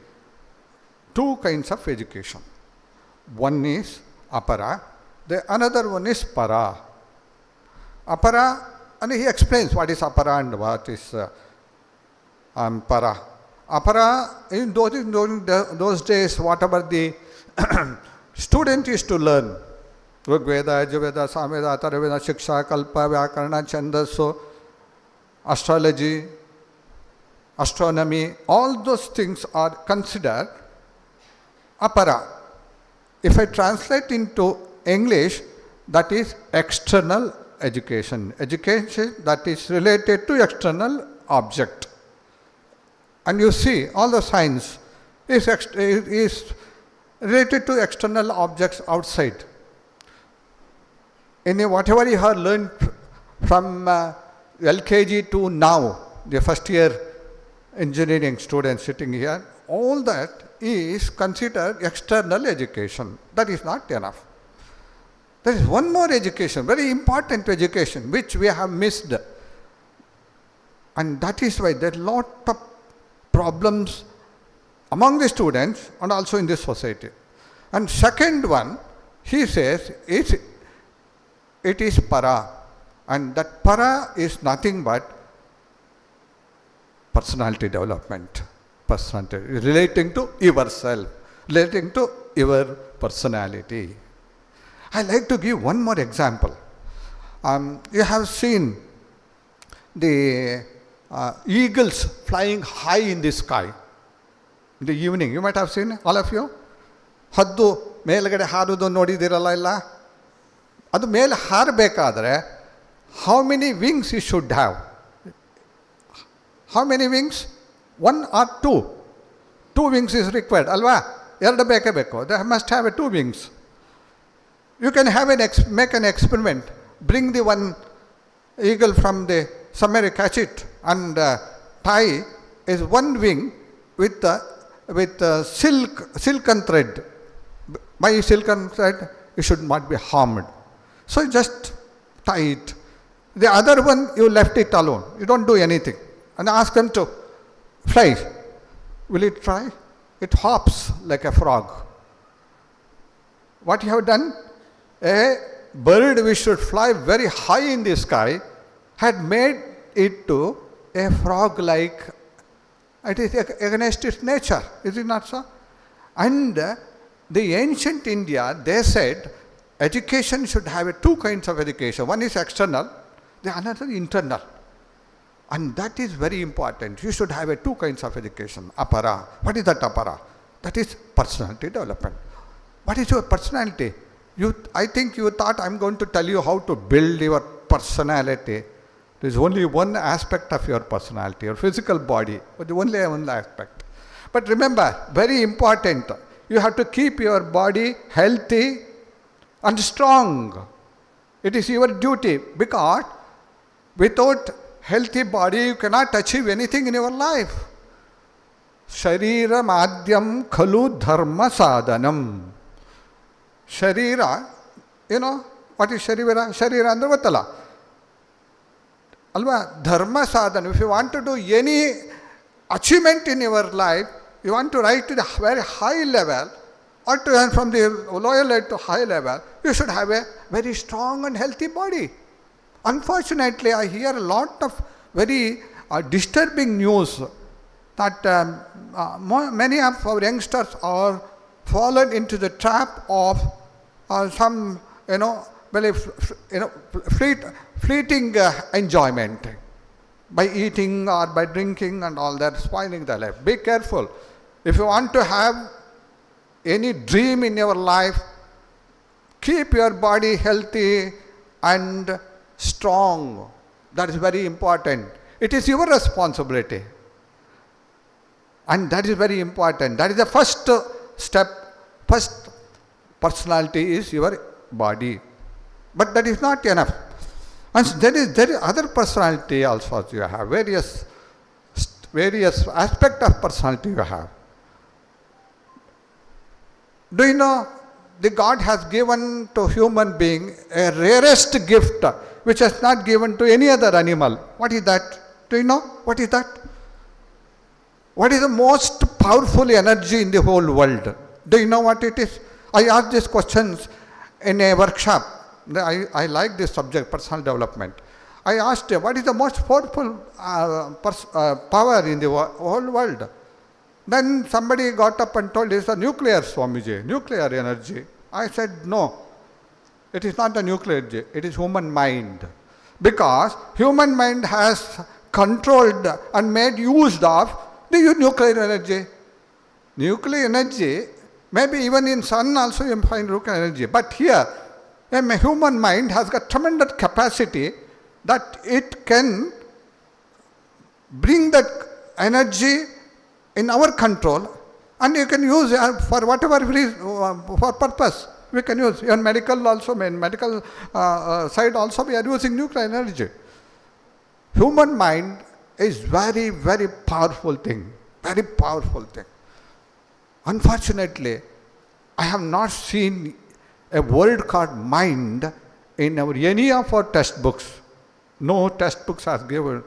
two kinds of education. One is apara, the another one is para. Apara, and he explains what is apara and what is para. Apara, in those days, whatever the student is to learn, Rigveda, Yajurveda, Samveda, Atharvaveda, Shiksha, Kalpa, Vyakarana, Chandaso, astrology, astronomy, all those things are considered apara. If I translate into English, that is external education. Education that is related to external object. And you see, all the science is related to external objects outside. Whatever you have learned from LKG to now, the first year engineering students sitting here, all that is considered external education. That is not enough. There is one more education, very important education, which we have missed. And that is why there are a lot of problems among the students and also in this society. And second one, he says, it is para. And that para is nothing but personality development. Personality, relating to yourself, relating to your personality. I like to give one more example. You have seen the eagles flying high in the sky in the evening. You might have seen, all of you. Haddu ಮೇಲ್ಗಡೆ ಹಾರುವುದು ನೋಡಿದಿರಲ್ಲ ಇಲ್ಲ? ಅದು ಮೇಲೆ ಹಾರಬೇಕಾದ್ರೆ how many wings it should have? How many wings? One or two? Two wings is required, alva? ಎರಡು ಬೇಕೇ ಬೇಕು. They must have 2 wings. You can have make an experiment. Bring the one eagle from the somewhere, catch it and tie is one wing with silken thread. By silken thread, it should not be harmed. So you just tie it. The other one, you left it alone. You don't do anything. And ask them to fly. Will it try? It hops like a frog. What you have done? A bird which should fly very high in the sky had made it to a frog-like. It is against its nature. Is it not so? And the ancient India, they said education should have two kinds of education. One is external, the another internal. And that is very important. You should have two kinds of education. Apara. What is that apara? That is personality development. What is your personality? I think you thought I'm going to tell you how to build your personality. There is only one aspect of your personality, your physical body, but only one aspect. But remember, very important, you have to keep your body healthy and strong. It is your duty, because without healthy body you cannot achieve anything in your life. Sharira madhyam khalu dharma sadhanam. Sharira, you know, what is Sharira? Sharira andre gottalla. Alva, dharma sadhana. If you want to do any achievement in your life, you want to rise to the very high level, or to from the lower level to high level, you should have a very strong and healthy body. Unfortunately, I hear a lot of very disturbing news that many of our youngsters are fallen into the trap of some, very fleeting enjoyment by eating or by drinking and all that, spoiling their life. Be careful. If you want to have any dream in your life, keep your body healthy and strong. That is very important. It is your responsibility. And that is very important. That is the first step. First personality is your body. But that is not enough. And there is other personality also you have. Various aspects of personality you have. Do you know the God has given to human being a rarest gift which has not given to any other animal? What is that? Do you know? What is that? What is the most powerful energy in the whole world? Do you know what it is? I asked these questions in a workshop. I like this subject, personal development. I asked them, what is the most powerful power in the whole world? Then somebody got up and told, it's the nuclear, Swamiji, nuclear energy. I said, no, it is not the nuclear energy, it is human mind. Because human mind has controlled and made use of the nuclear energy. Nuclear energy, maybe even in sun also you find nuclear energy. But here, a human mind has got tremendous capacity that it can bring that energy in our control, and you can use for whatever for purpose. We can use in medical also, in medical side also we are using nuclear energy. Human mind is very, very powerful thing. Very powerful thing. Unfortunately, I have not seen a word called mind in any of our textbooks. No textbooks are given.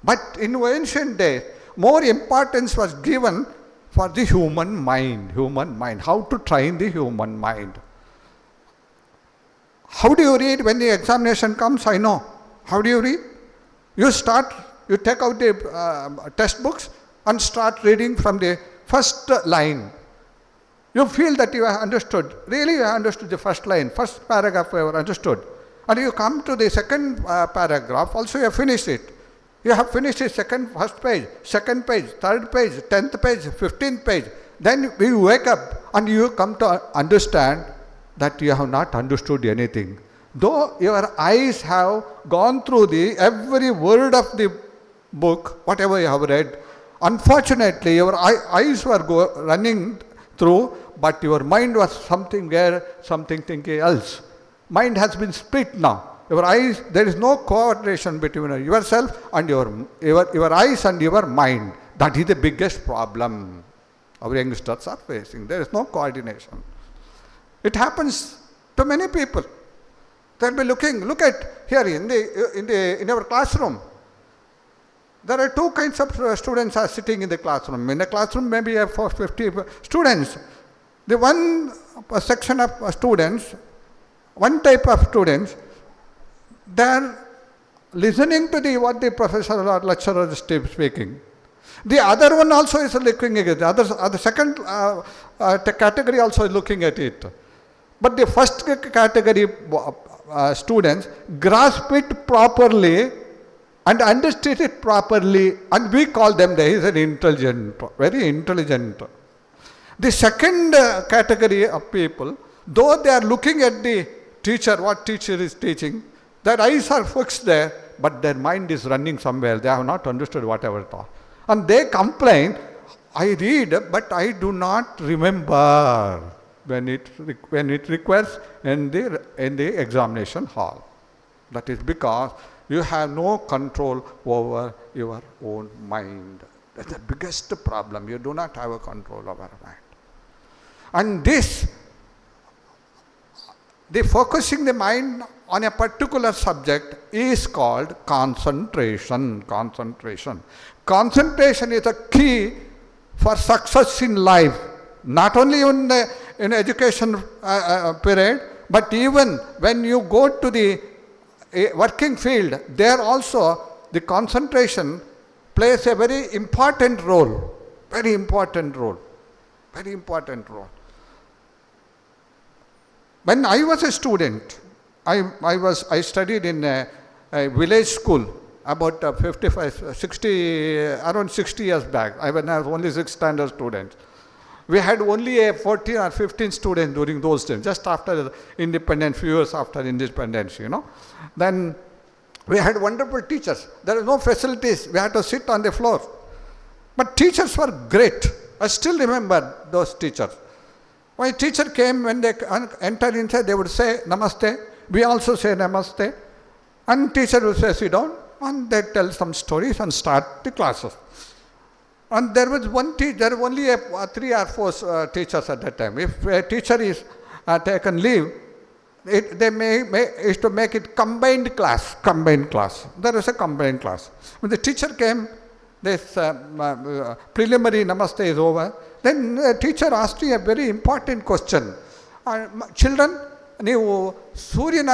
But in ancient days, more importance was given for the human mind. Human mind. How to train the human mind. How do you read when the examination comes? I know. How do you read? You take out the textbooks and start reading from the first line. You feel that you have understood. Really you have understood the first line, first paragraph you have understood. And you come to the second paragraph, also you have finished it. You have finished the first page, second page, third page, 10th page, 15th page. Then you wake up and you come to understand that you have not understood anything. Though your eyes have gone through every word of the book, whatever you have read, unfortunately your eyes were running through, but your mind was something thinking else. Mind has been split now. Your eyes, there is no coordination between yourself and your eyes and your mind. That is the biggest problem our youngsters are facing. There is no coordination. It happens to many people. They'll be looking. Look at here in our classroom. There are two kinds of students are sitting in the classroom. In the classroom, maybe you have 50 students. The one section of students, one type of students, they are listening to what the professor or lecturer is speaking. The other one also is looking at it. The second category also is looking at it. But the first category students grasp it properly and understand it properly, and we call them he is an intelligent, very intelligent. The second category of people, though they are looking at the teacher, what teacher is teaching, their eyes are fixed there, but their mind is running somewhere. They have not understood whatever taught. And they complain, I read, but I do not remember when it requires in the examination hall. That is because you have no control over your own mind. That's the biggest problem. You do not have a control over your mind. And the focusing the mind on a particular subject is called concentration. Concentration. Concentration is a key for success in life, not only in education period, but even when you go to the working field, there also the concentration plays a very important role. Very important role. Very important role. When I was a student, I studied in a village school about around 60 years back. I was only 6th standard student. We had only a 14 or 15 students during those days, just after independence, few years after independence, Then we had wonderful teachers. There were no facilities. We had to sit on the floor. But teachers were great. I still remember those teachers. When a teacher came, when they entered inside, they would say, Namaste. We also say Namaste. And teacher would say, sit down. And they tell some stories and start the classes. And there was one teacher, there were only 3 or 4 teachers at that time. If a teacher is taken leave, they used to make it combined class. Combined class. There was a combined class. When the teacher came, this preliminary Namaste is over. Then the teacher asked me a very important question. Children, ನೀವು ಸೂರ್ಯನ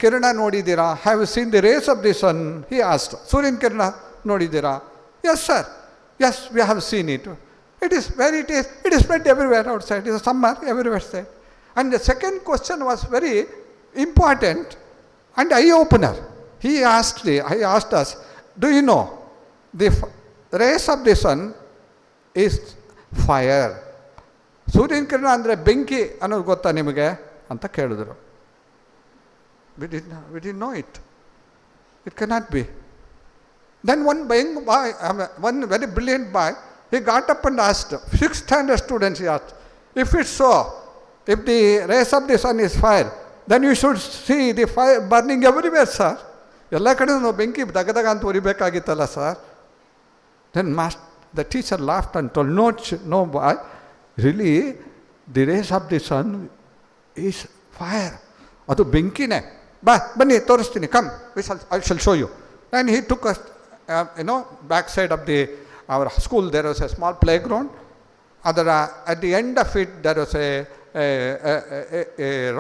ಕಿರಣ ನೋಡಿದ್ದೀರಾ? Have you seen the rays of the sun? He asked. ಸೂರ್ಯನ ಕಿರಣ ನೋಡಿದ್ದೀರಾ? Yes, sir. Yes, we have seen it. It is where it is. It is spread everywhere outside. It is summer everywhere outside. And the second question was very important and eye-opener. He asked us, do you know the rays of the sun is fire? ಸೂರ್ಯನ ಕಿರಣ ಅಂದರೆ ಬೆಂಕಿ ಅನ್ನೋದು ಗೊತ್ತಾ ನಿಮಗೆ ಅಂತ ಕೇಳಿದ್ರು. We didn't know it. It cannot be. Then one boy, one very brilliant boy, he got up and asked, 6th standard students, he asked, if it's so, if the rays of the sun is fire, then you should see the fire burning everywhere, sir. ಎಲ್ಲ ಕಡೆ ನಾವು ಬೆಂಕಿ ದಗದಗ ಅಂತ ಉರಿಬೇಕಾಗಿತ್ತಲ್ಲ sir. Then the teacher laughed and told, no boy, really, the rays of the sun is fire. ಅದು ಬೆಂಕಿನೇ. ಬನ್ನಿ ತೋರಿಸ್ತೀನಿ, come, I shall show you. And he took us, back side of our school, there was a small playground. At the end of it, there was a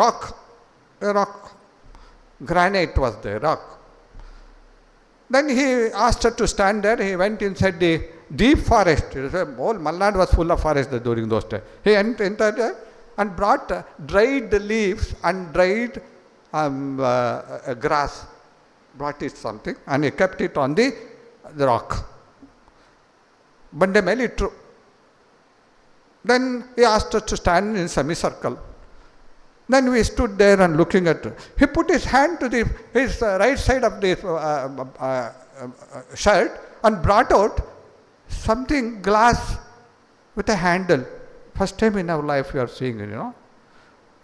rock. A rock. Granite was there, rock. Then he asked her to stand there. He went inside the deep forest. Whole Malnad was full of forest during those days. He entered there and brought dried leaves and dried grass. Brought it something and he kept it on the rock. Bande ಮೇಲೆ ಇಟ್ರು. Then he asked us to stand in semicircle. Then we stood there and looking at it. He put his hand to his right side of the shirt and brought out something glass with a handle. First time in our life we are seeing it,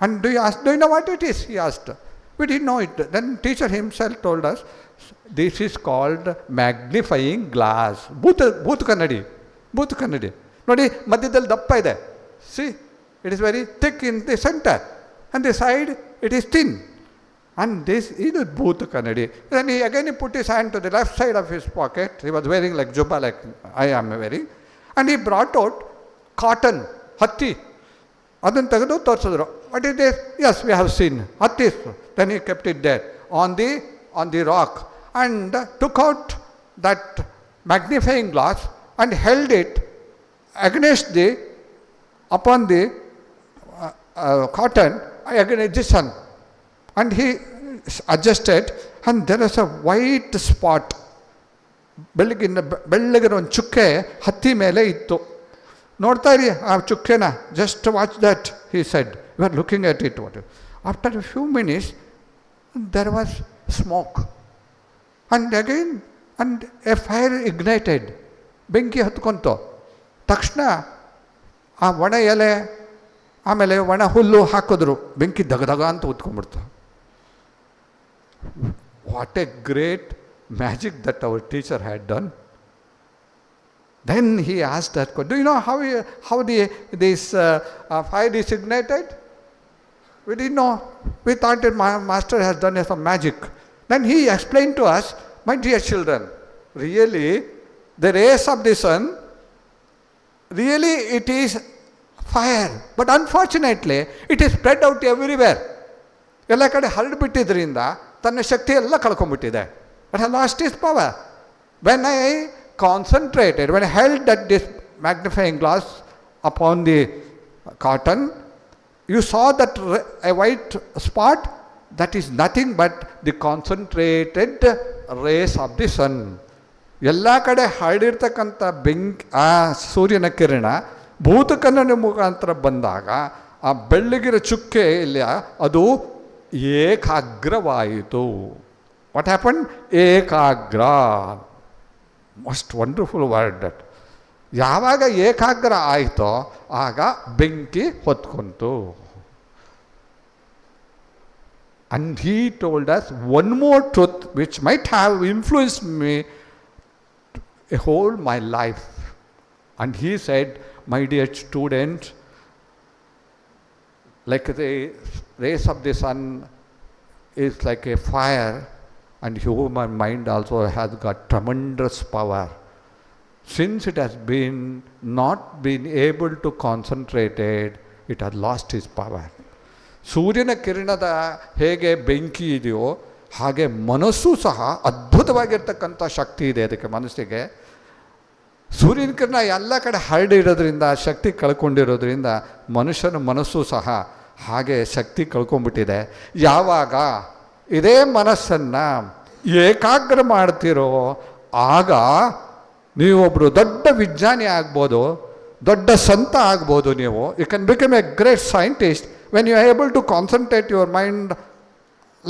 And do you know what it is? He asked. We didn't know it. Then teacher himself told us, this is called magnifying glass. Bhoot kannadi. Nodi, madhyadalli dappa ide. See, it is very thick in the center. And the side, it is thin. And this is bhoot kannadi. Then he put his hand to the left side of his pocket. He was wearing like jubba, like I am wearing. And he brought out cotton, hatti. Adan tagadu torsidru. What is this? Yes, we have seen. Hatti. Then he kept it there on the rock and took out that magnifying glass and held it against the, upon the cotton against the sun. And he adjusted, and there was a white spot. ಬೆಳ್ಳಗಿನ ಒಂದು ಚುಕ್ಕೆ ಹತ್ತಿ ಮೇಲೆ ಇತ್ತು. ನೋಡ್ತಾ ಇರಿ ಆ ಚುಕ್ಕೆನ, just watch that, he said. You are looking at it. What after a few minutes there was smoke, and again, and a fire ignited. ಬೆಂಕಿ ಹತ್ಕೊಂತು. ತಕ್ಷಣ ಆ ಒಣ ಎಲೆ ಆಮೇಲೆ ಒಣ ಹುಲ್ಲು ಹಾಕಿದ್ರು, ಬೆಂಕಿ ದಗದಗ ಅಂತ ಉತ್ಕೊಂಡ್ಬಿಡ್ತು. What a great magic that our teacher had done. Then he asked that question, do you know how this fire is ignited? We didn't know. We thought that my master has done some magic. Then he explained to us, my dear children, really the rays of the sun, really it is fire, but unfortunately it is spread out everywhere. ಎಲ್ಲ ಕಡೆ ಹರಡ್ಬಿಟ್ಟಿದ್ರಿಂದ ತನ್ನ ಶಕ್ತಿ ಎಲ್ಲ ಕಳ್ಕೊಂಡ್ಬಿಟ್ಟಿದೆ. It has lost its power. When I concentrated, when I held that this magnifying glass upon the cotton, you saw that a white spot, that is nothing but the concentrated rays of the sun. ಎಲ್ಲ ಕಡೆ ಹರಡಿರ್ತಕ್ಕಂಥ ಆ ಸೂರ್ಯನ ಕಿರಣ ಭೂತಕನ್ನನ ಮುಖಾಂತರ ಬಂದಾಗ ಆ ಬೆಳ್ಳಗಿರೋ ಚುಕ್ಕೆ ಇಲ್ಲ, ಅದು ಏಕಾಗ್ರವಾಯಿತು. What happened? ಏಕಾಗ್ರ. Most wonderful word that. ಯಾವಾಗ ಏಕಾಗ್ರ ಆಯಿತೋ ಆಗ ಬೆಂಕಿ ಹೊತ್ಕೊಂತು. And he told us one more truth which might have influenced me a whole my life. And he said, my dear student, like the rays of the sun is like a fire, and human mind also has got tremendous power. Since it has not been able to concentrate it has lost its power. ಸೂರ್ಯನ ಕಿರಣದ ಹೇಗೆ ಬೆಂಕಿ ಇದೆಯೋ ಹಾಗೆ ಮನಸ್ಸು ಸಹ ಅದ್ಭುತವಾಗಿರ್ತಕ್ಕಂಥ ಶಕ್ತಿ ಇದೆ ಅದಕ್ಕೆ ಮನಸ್ಸಿಗೆ. ಸೂರ್ಯನ ಕಿರಣ ಎಲ್ಲ ಕಡೆ ಹರಡಿರೋದ್ರಿಂದ, ಶಕ್ತಿ ಕಳ್ಕೊಂಡಿರೋದ್ರಿಂದ ಮನುಷ್ಯನ ಮನಸ್ಸು ಸಹ ಹಾಗೆ ಶಕ್ತಿ ಕಳ್ಕೊಂಡ್ಬಿಟ್ಟಿದೆ. ಯಾವಾಗ ಇದೇ ಮನಸ್ಸನ್ನು ಏಕಾಗ್ರ ಮಾಡ್ತಿರೋ ಆಗ ನೀವೊಬ್ಬರು ದೊಡ್ಡ ವಿಜ್ಞಾನಿ ಆಗ್ಬೋದು, ದೊಡ್ಡ ಸಂತ ಆಗ್ಬೋದು. ನೀವು you can become a great scientist when you are able to concentrate your mind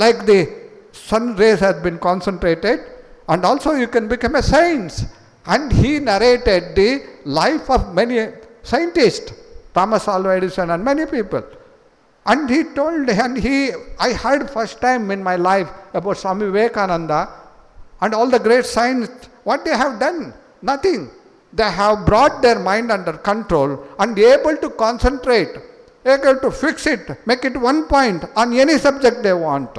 like the sun rays has been concentrated. And also you can become a science. And he narrated the life of many scientists, Thomas Alva Edison and many people. And he told, I heard first time in my life about Swami Vivekananda and all the great scientists, what they have done? Nothing. They have brought their mind under control and able to concentrate, able to fix it, make it one point on any subject they want.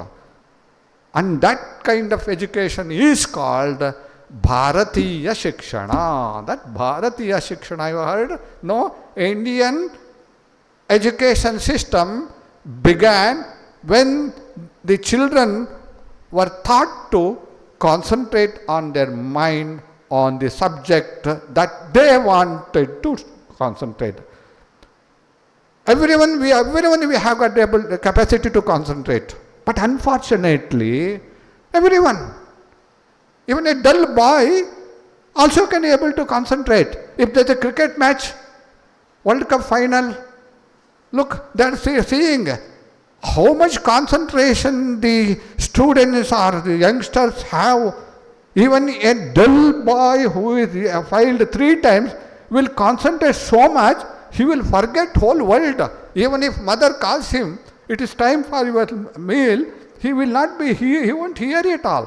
And that kind of education is called Bharatiya Shikshana. That Bharatiya Shikshana, you heard? No? Indian education system began when the children were taught to concentrate on their mind on the subject that they wanted to concentrate. Everyone we have got the capacity to concentrate. But unfortunately, everyone, even a dull boy also can be able to concentrate. If there's a cricket match, World Cup final, look, they're seeing how much concentration the students or the youngsters have. Even a dull boy who is failed 3 times will concentrate so much, he will forget whole world. Even if mother calls him, it is time for your meal, he will not be, he won't hear it all.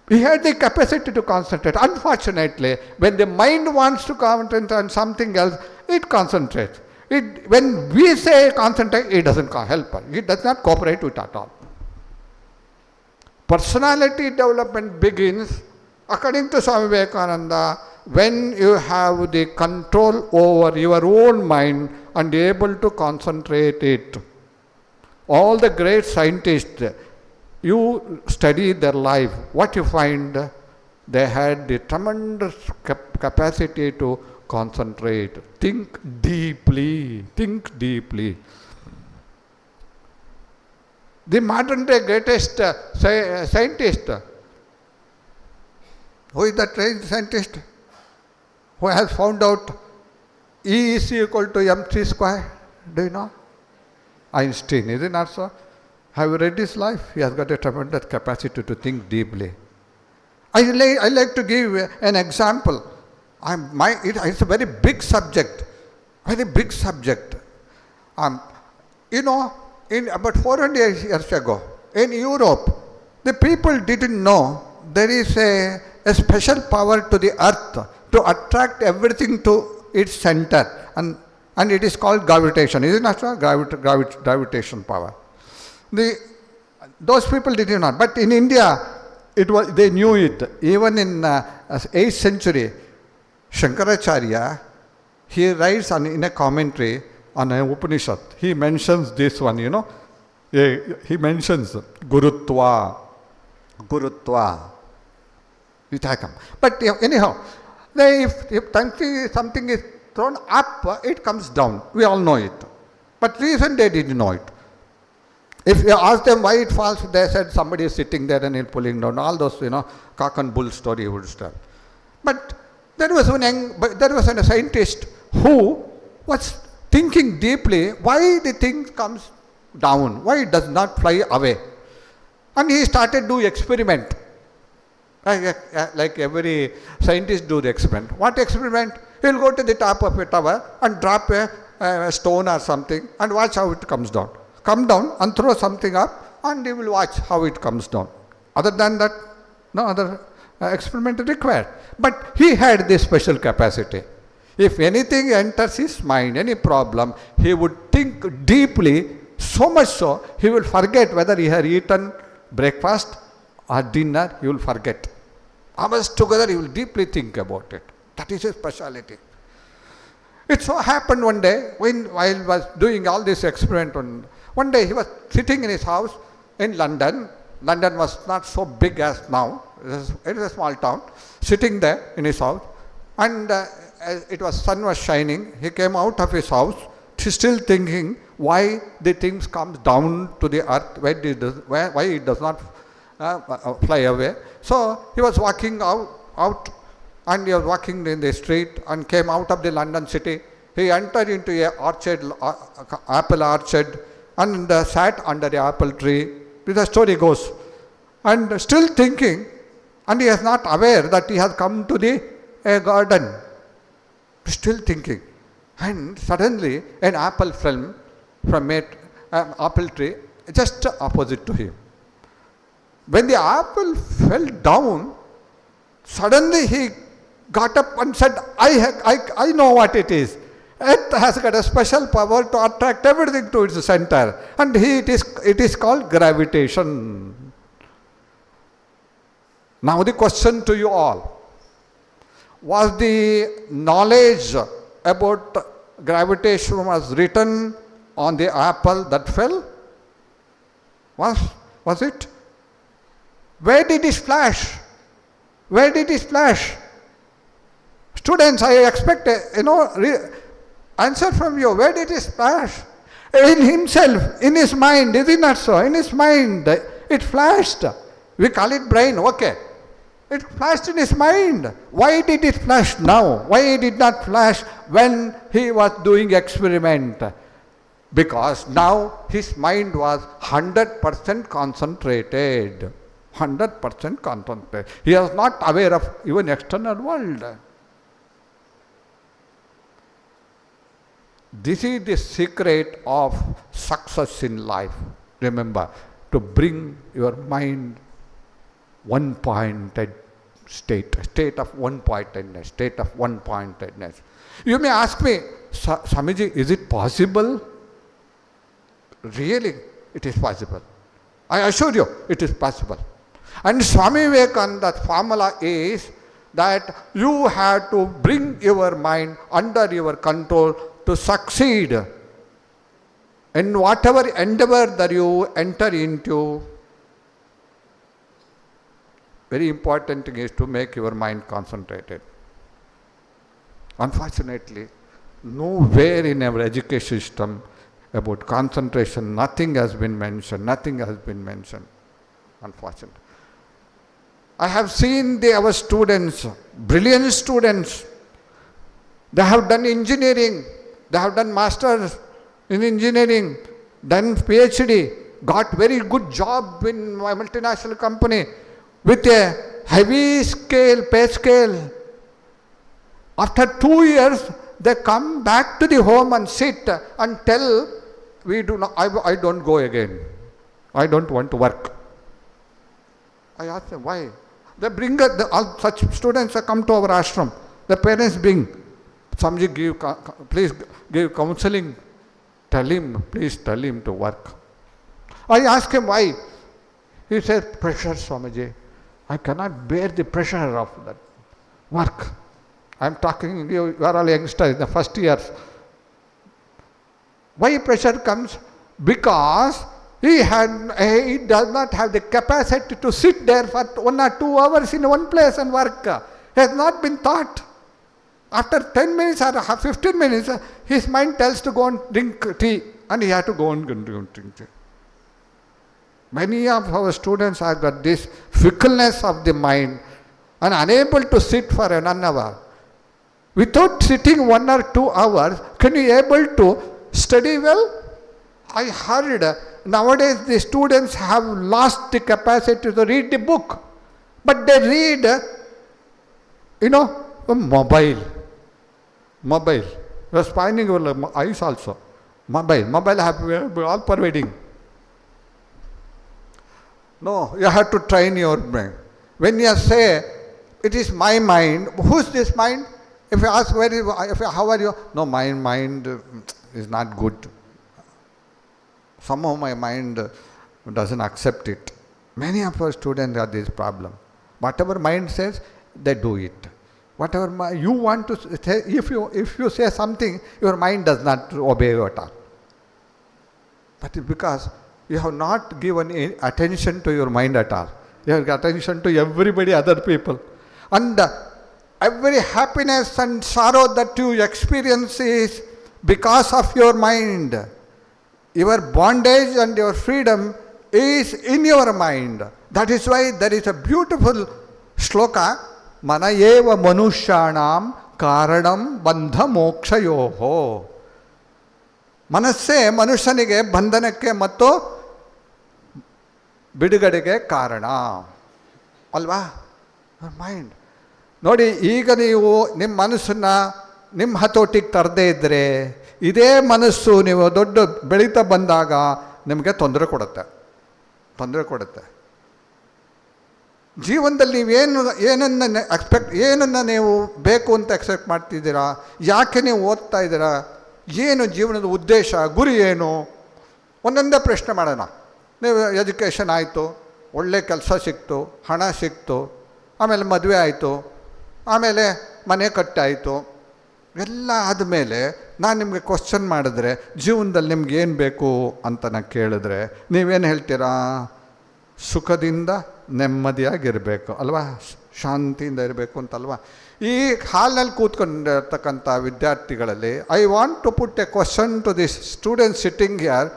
He had the capacity to concentrate. Unfortunately, when the mind wants to concentrate on something else, it concentrates. When we say concentrate, it doesn't help us. It does not cooperate with at all. Personality development begins, according to Swami Vivekananda, when you have the control over your own mind and able to concentrate it. All the great scientists, you study their life, what you find? They had the tremendous capacity to concentrate, think deeply, think deeply. The modern day greatest scientist, who is the trained scientist who has found out E is equal to mc square? Do you know? Einstein, is it not so? Have you read his life? He has got a tremendous capacity to think deeply. I like to give an example. It's a very big subject, very big subject. In about 400 years ago, in Europe, the people didn't know there is a special power to the earth to attract everything to its center, and it is called gravitation. Is it not so? Gravitation power. Those people did not, but in India, they knew it. Even in 8th century, Shankaracharya, he writes in a commentary on an Upanishad. He mentions this one, He mentions Gurutva. Vitakam. But anyhow, if something is thrown up, it comes down. We all know it. But reason they didn't know it. If you ask them why it falls, they said somebody is sitting there and he's pulling down. All those, cock and bull story would tell. But there was a scientist who was thinking deeply why the thing comes down, why it does not fly away. And he started to experiment. Like every scientist do the experiment. What experiment? He'll go to the top of a tower and drop a stone or something and watch how it comes down. Come down and throw something up and he will watch how it comes down. Other than that, no other experiment required. But he had this special capacity. If anything enters his mind, any problem, he would think deeply, so much so, he will forget whether he had eaten breakfast or dinner, he will forget. Hours together, he will deeply think about it. That is his speciality. It so happened one day, while he was doing all this experiment, one day he was sitting in his house in London. London was not so big as now. It is a small town. Sitting there in his house, and sun was shining. He came out of his house, still thinking why the things comes down to the earth, why it does not fly away. So he was walking out, and he was walking in the street and came out of the London city. He entered into a orchard, apple orchard, and sat under the apple tree. The story goes. And still thinking, and he is not aware that he has come to the garden. Still thinking. And suddenly an apple fell from an apple tree just opposite to him. When the apple fell down, suddenly he got up and said, I know what it is. It has got a special power to attract everything to its center. And it is called gravitation. Now the question to you all. Was the knowledge about gravitation was written on the apple that fell? Was it? Where did it flash? Where did it flash? Students, I expect answer from you. Where did it splash? In himself, in his mind, is it not so? In his mind, it flashed. We call it brain, okay. It flashed in his mind. Why did it flash now? Why it did not flash when he was doing experiment? Because now his mind was 100% concentrated. 100% concentrated. He was not aware of even external world. This is the secret of success in life. Remember, to bring your mind one-pointed state of one-pointedness. You may ask me, Swamiji, is it possible? Really, it is possible. I assure you, it is possible. And Swami Vivekananda'S formula is that you have to bring your mind under your control to succeed in whatever endeavor that you enter into. very important thing is to make your mind concentrated. Unfortunately, nowhere in our education system about concentration, nothing has been mentioned, unfortunately. I have seen our students, brilliant students, they have done engineering, they have done masters in engineering, done PhD, got very good job in a multinational company with a heavy scale, pay scale. After 2 years, they come back to the home and sit and tell, I don't go again. I don't want to work. I ask them, why? They bring all such students come to our ashram. The parents bring, Swamiji, please give counseling. Please tell him to work. I ask him why. He says, pressure, Swamiji. I cannot bear the pressure of that work. I am talking, you are all youngsters in the first years. Why pressure comes? Because he does not have the capacity to sit there for 1 or 2 hours in one place and work. He has not been taught. After 10 minutes or 15 minutes, his mind tells to go and drink tea, and he has to go and drink tea. Many of our students have got this fickleness of the mind and unable to sit for an hour. Without sitting 1 or 2 hours, can you able to study well? I heard nowadays the students have lost the capacity to read the book, but they read, a mobile. You are spoiling your eyes also. Mobile have all pervading. No, you have to train your brain. When you say, it is my mind, who's this mind? If you ask, how are you? No, my mind is not good. Somehow my mind doesn't accept it. Many of our students have this problem. Whatever mind says, they do it. Whatever you want to say, if you say something, your mind does not obey you at all. That is because you have not given attention to your mind at all. You have attention to everybody, other people. And every happiness and sorrow that you experience is because of your mind. Your bondage and your freedom is in your mind. That is why there is a beautiful shloka, Mana eva manushyanam karanam bandha mokshayoho. ಮನಸ್ಸೇ ಮನುಷ್ಯನಿಗೆ ಬಂಧನಕ್ಕೆ ಮತ್ತು ಬಿಡುಗಡೆಗೆ ಕಾರಣ ಅಲ್ವಾ? Mind ನೋಡಿ, ಈಗ ನೀವು ನಿಮ್ಮ ಮನಸ್ಸನ್ನು ನಿಮ್ಮ ಹತೋಟಿಗೆ ತರದೇ ಇದ್ದರೆ ಇದೇ ಮನಸ್ಸು ನೀವು ದೊಡ್ಡ ಬೆಳೀತಾ ಬಂದಾಗ ನಿಮಗೆ ತೊಂದರೆ ಕೊಡುತ್ತೆ. ಜೀವನದಲ್ಲಿ ಏನನ್ನು ನೀವು ಬೇಕು ಅಂತ ಎಕ್ಸ್ಪೆಕ್ಟ್ ಮಾಡ್ತಿದ್ದೀರಾ? ಯಾಕೆ ನೀವು ಓದ್ತಾ ಇದ್ದೀರಾ? ಏನು ಜೀವನದ ಉದ್ದೇಶ, ಗುರಿ ಏನು? ಒಂದೊಂದೇ ಪ್ರಶ್ನೆ ಮಾಡೋಣ. ನೀವು ಎಜುಕೇಷನ್ ಆಯಿತು, ಒಳ್ಳೆ ಕೆಲಸ ಸಿಕ್ತು, ಹಣ ಸಿಕ್ತು, ಆಮೇಲೆ ಮದುವೆ ಆಯಿತು, ಆಮೇಲೆ ಮನೆ ಕಟ್ಟಾಯಿತು, ಎಲ್ಲ ಆದಮೇಲೆ ನಾನು ನಿಮಗೆ ಕ್ವಶನ್ ಮಾಡಿದ್ರೆ ಜೀವನದಲ್ಲಿ ನಿಮ್ಗೆ ಏನು ಬೇಕು ಅಂತ ನಾನು ಕೇಳಿದ್ರೆ ನೀವೇನು ಹೇಳ್ತೀರಾ? ಸುಖದಿಂದ ನೆಮ್ಮದಿಯಾಗಿರಬೇಕು ಅಲ್ವಾ, ಶಾಂತಿಯಿಂದ ಇರಬೇಕು ಅಂತಲ್ವಾ? ಈ ಹಾಲ್ನಲ್ಲಿ ಕೂತ್ಕೊಂಡಿರ್ತಕ್ಕಂಥ ವಿದ್ಯಾರ್ಥಿಗಳಲ್ಲಿ I want to put a question to this student sitting here.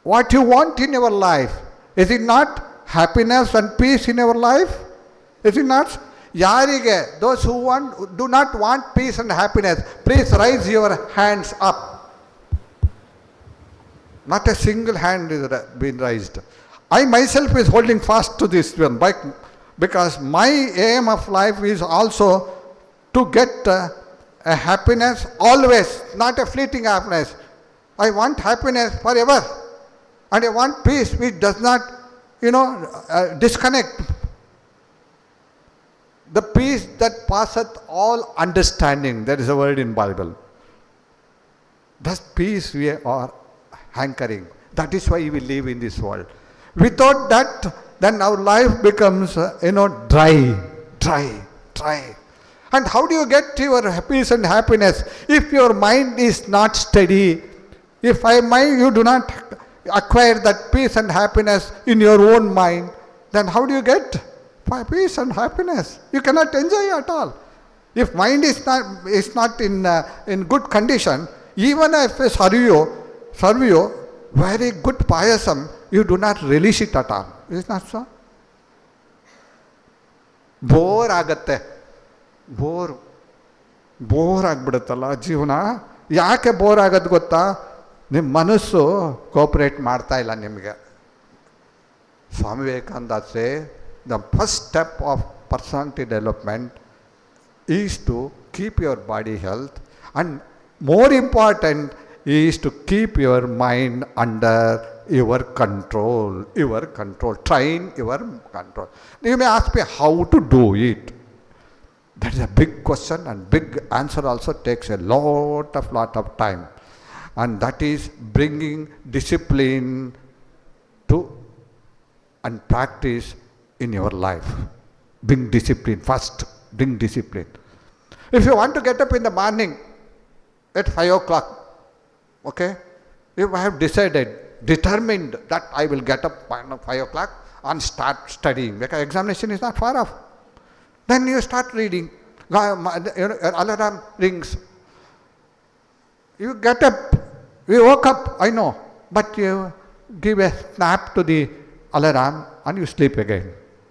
What you want in your life? Is it not happiness and peace in your life? Is it not? ಯಾರಿಗೆ those who do not want peace and happiness, please raise your hands up. Not a single hand is been raised. I myself is holding fast to this one because my aim of life is also to get a happiness always, not a fleeting happiness. I want happiness forever, and I want peace which does not, disconnect. The peace that passeth all understanding. There is a word in Bible. That peace we are hankering. That is why we live in this world. Without that, then our life becomes, dry. And how do you get your peace and happiness? If your mind is not steady, you do not acquire that peace and happiness in your own mind, then how do you get peace and happiness? You cannot enjoy at all. If mind is not in good condition, even if they serve you very good payasam, you do not relish it at all. Is not so? Bore ಆಗತ್ತೆ, bore ಆಗಿಬಿಡುತ್ತಲ್ಲ ಜೀವನ. ಯಾಕೆ bore ಆಗೋದು ಗೊತ್ತಾ? ನಿಮ್ಮ ಮನಸ್ಸು cooperate ಮಾಡ್ತಾ ಇಲ್ಲ ನಿಮಗೆ. Swami Vivekananda say the first step of personality development is to keep your body health, and more important is to keep your mind under your control, train your control. You may ask me how to do it. That is a big question, and big answer also takes a lot of time. And that is bringing discipline to and practice in your life. Bring discipline first. Bring discipline. If you want to get up in the morning at 5 o'clock, okay, if I have determined that I will get up at 5 o'clock and start studying, because examination is not far off, then you start reading. Your alarm rings. You get up, you woke up, I know, but you give a snap to the alarm and you sleep again.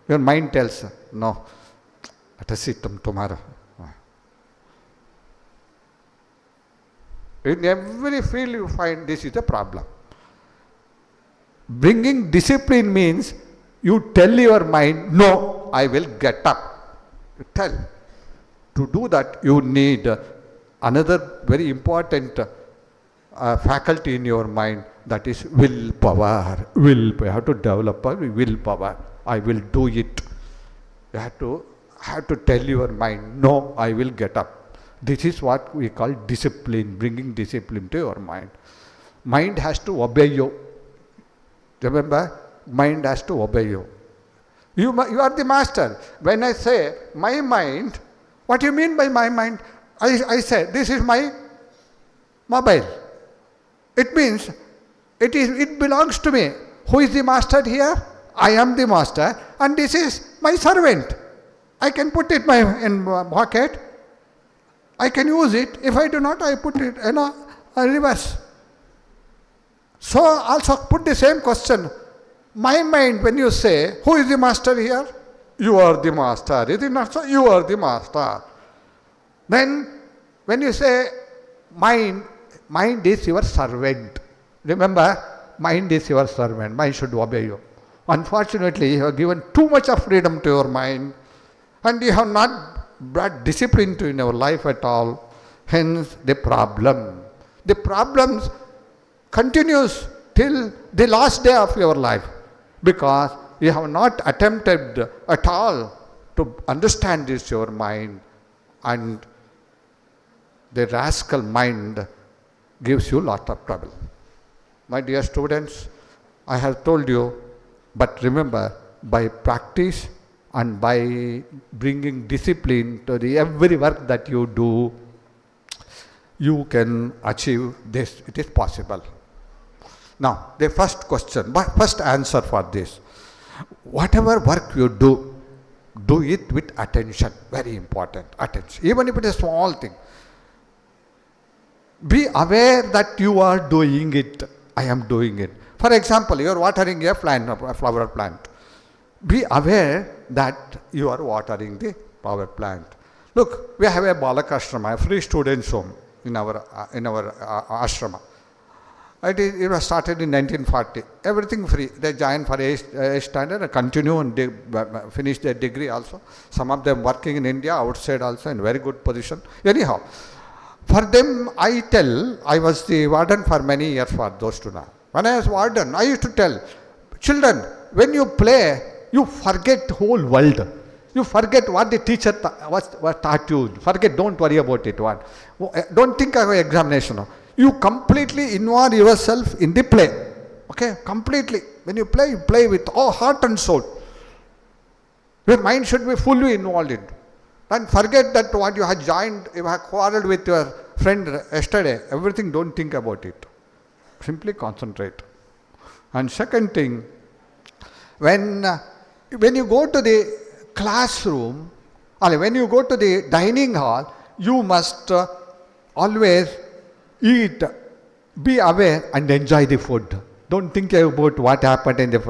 Your mind tells, no, let us see tomorrow. In every field you find this is a problem. Bringing discipline means you tell your mind, no, I will get up. You tell. To do that, you need another very important faculty in your mind, that is willpower. You have to develop a willpower. I will do it. You have to tell your mind, no, I will get up. This is what we call discipline, bringing discipline to your mind. Mind has to obey you. Remember, mind has to obey you. You are the master. When I say my mind, what do you mean by my mind? I say, this is my mobile. It means it belongs to me. Who is the master here? I am the master, and this is my servant. I can put it in my pocket. I can use it. If I do not, I put it in a reverse. So also put the same question. My mind, when you say, who is the master here? You are the master. Is it not so? You are the master. Then when you say mind is your servant. Remember, mind is your servant. Mind should obey you. Unfortunately, you have given too much of freedom to your mind, and you have not brought discipline to in your life at all. Hence the problem. The problems continues till the last day of your life, because you have not attempted at all to understand this your mind, and the rascal mind gives you lot of trouble. My dear students, I have told you, but remember, by practice and by bringing discipline to every work that you do, you can achieve this. It is possible. Now, the first answer for this. Whatever work you do it with attention. Very important, attention. Even if it is a small thing. Be aware that you are doing it. I am doing it. For example, you are watering a flower plant. Be aware that you are watering the flower plant. Look, we have a Balaka ashrama, a free students' home in our ashrama. It was started in 1940. Everything free. They join for a standard and continue and finish their degree also. Some of them working in India, outside also, in very good position. Anyhow, for them, I was the warden for many years for those students. When I was warden, I used to tell children, when you play, you forget whole world. You forget what the teacher was taught you. Forget, don't worry about it. Don't think of examination. You completely involve yourself in the play. Okay, completely. When you play with all heart and soul. Your mind should be fully involved in. And forget that what you have joined, you have quarreled with your friend yesterday. Everything, don't think about it. Simply concentrate. And second thing, when when you go to the classroom, or when you go to the dining hall, you must always eat, be aware and enjoy the food. Don't think about what happened in the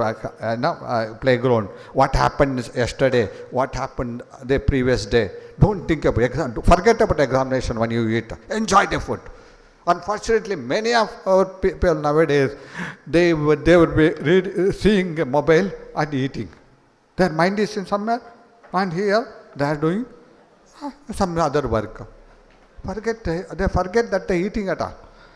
playground, what happened yesterday, what happened the previous day. Don't think about exam. Forget about examination when you eat. Enjoy the food. Unfortunately, many of our people nowadays, they would be seeing a mobile and eating. Their mind is in somewhere, and here they are doing some other work. They forget that they are eating at all.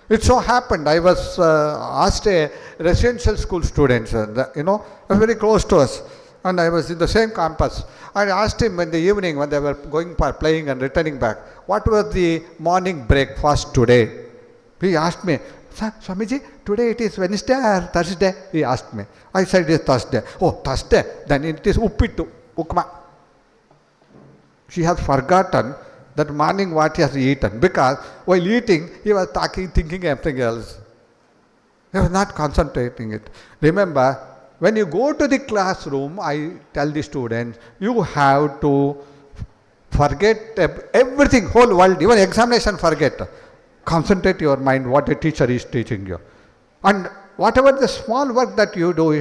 It so happened, I was asked a residential school student, very close to us, and I was in the same campus. I asked him in the evening when they were going for playing and returning back, what was the morning breakfast today? He asked me, Swamiji, today it is Wednesday or Thursday? He asked me. I said it is Thursday. Oh, Thursday, then it is Uppittu, Ukma. She has forgotten that morning what he has eaten, because while eating he was thinking everything else. He was not concentrating it. Remember, when you go to the classroom, I tell the students, you have to forget everything, whole world, even examination forget. Concentrate your mind what the teacher is teaching you. And whatever the small work that you do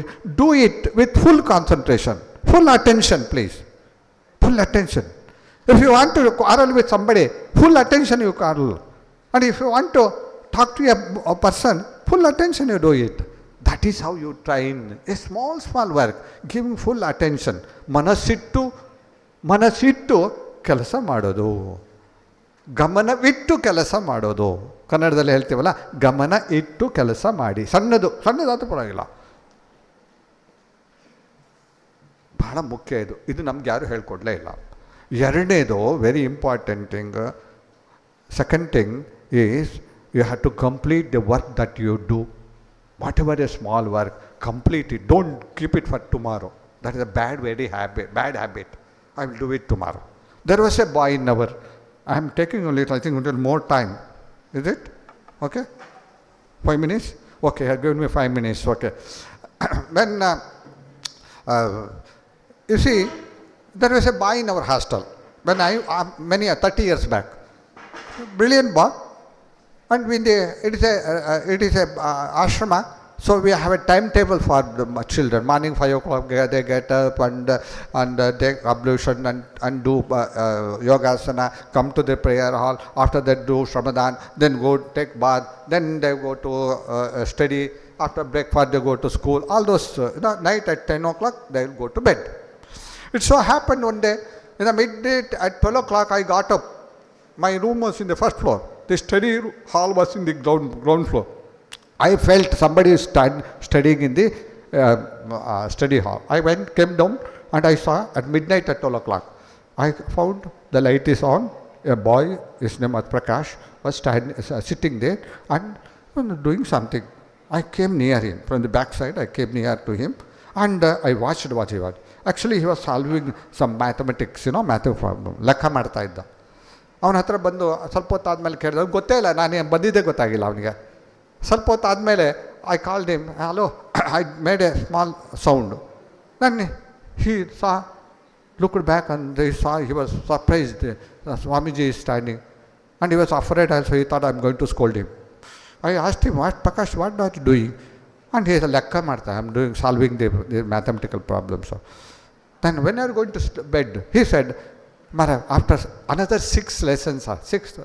it with full concentration, full attention please, full attention. If you want to quarrel with somebody, full attention you quarrel. And if you want to talk to a person, full attention you do it. That is how you train a small work, giving full attention. Manasittu ಕೆಲಸ ಮಾಡೋದು, ಗಮನವಿಟ್ಟು ಕೆಲಸ ಮಾಡೋದು. ಕನ್ನಡದಲ್ಲಿ ಹೇಳ್ತೀವಲ್ಲ, ಗಮನ ಇಟ್ಟು ಕೆಲಸ ಮಾಡಿ. ಸಣ್ಣದಾದ್ರೂ ಪರವಾಗಿಲ್ಲ, ಬಹಳ ಮುಖ್ಯ ಇದು. ಇದು ನಮ್ಗೆ ಯಾರು ಹೇಳ್ಕೊಡ್ಲೇ ಇಲ್ಲ. ಎರಡನೇದು very important thing. Second thing is you have to complete the work that you do. Whatever a small work, complete it. Don't keep it for tomorrow. That is a bad habit. I will do it tomorrow. There was a boy in our, I am taking a little more time. Is it? Okay? 5 minutes? Okay, you have given me 5 minutes. Okay. When, you see, there was a boy in our hostel. When 30 years back. Brilliant boy. And it is a ashrama. So we have a timetable for the children. Morning 5 o'clock they get up and take ablution and do yogasana, come to the prayer hall. After that do Shramadhan, then go take bath, then they go to study. After breakfast they go to school. All those, night at 10 o'clock they will go to bed. It so happened one day, in the midnight at 12 o'clock I got up. My room was in the first floor. The study hall was in the ground floor. I felt somebody is studying in the study hall. I came down and I saw at midnight at 12 o'clock. I found the light is on. A boy, his name was Prakash, was sitting there and doing something. I came near him. From the back side, I came near to him and I watched what he was. Actually, he was solving some mathematics, math problem. ಲೆಕ್ಕ ಮಾಡ್ತಾ ಇದ್ದ. ಅವನ ಹತ್ರ ಬಂದು ಸ್ವಲ್ಪ ಹೊತ್ತು ಆದಮೇಲೆ ಕೇಳಿದ, ಗೊತ್ತೇ ಇಲ್ಲ, ನಾನು ಬಂದಿದ್ದೇ ಗೊತ್ತಾಗಿಲ್ಲ ಅವನಿಗೆ. ಸ್ವಲ್ಪ ಹೊತ್ತು ಆದಮೇಲೆ I called him, hello, I made A small sound. Then he looked back and he was surprised. Swamiji is standing and he was afraid also. He thought I am going to scold him. I asked him, Prakash, what are you doing? And he said, ಲೆಕ್ಕ ಮಾಡ್ತಾ, I am solving the mathematical problems. Then when are you going to bed? He said, after another 6 lessons, 6 6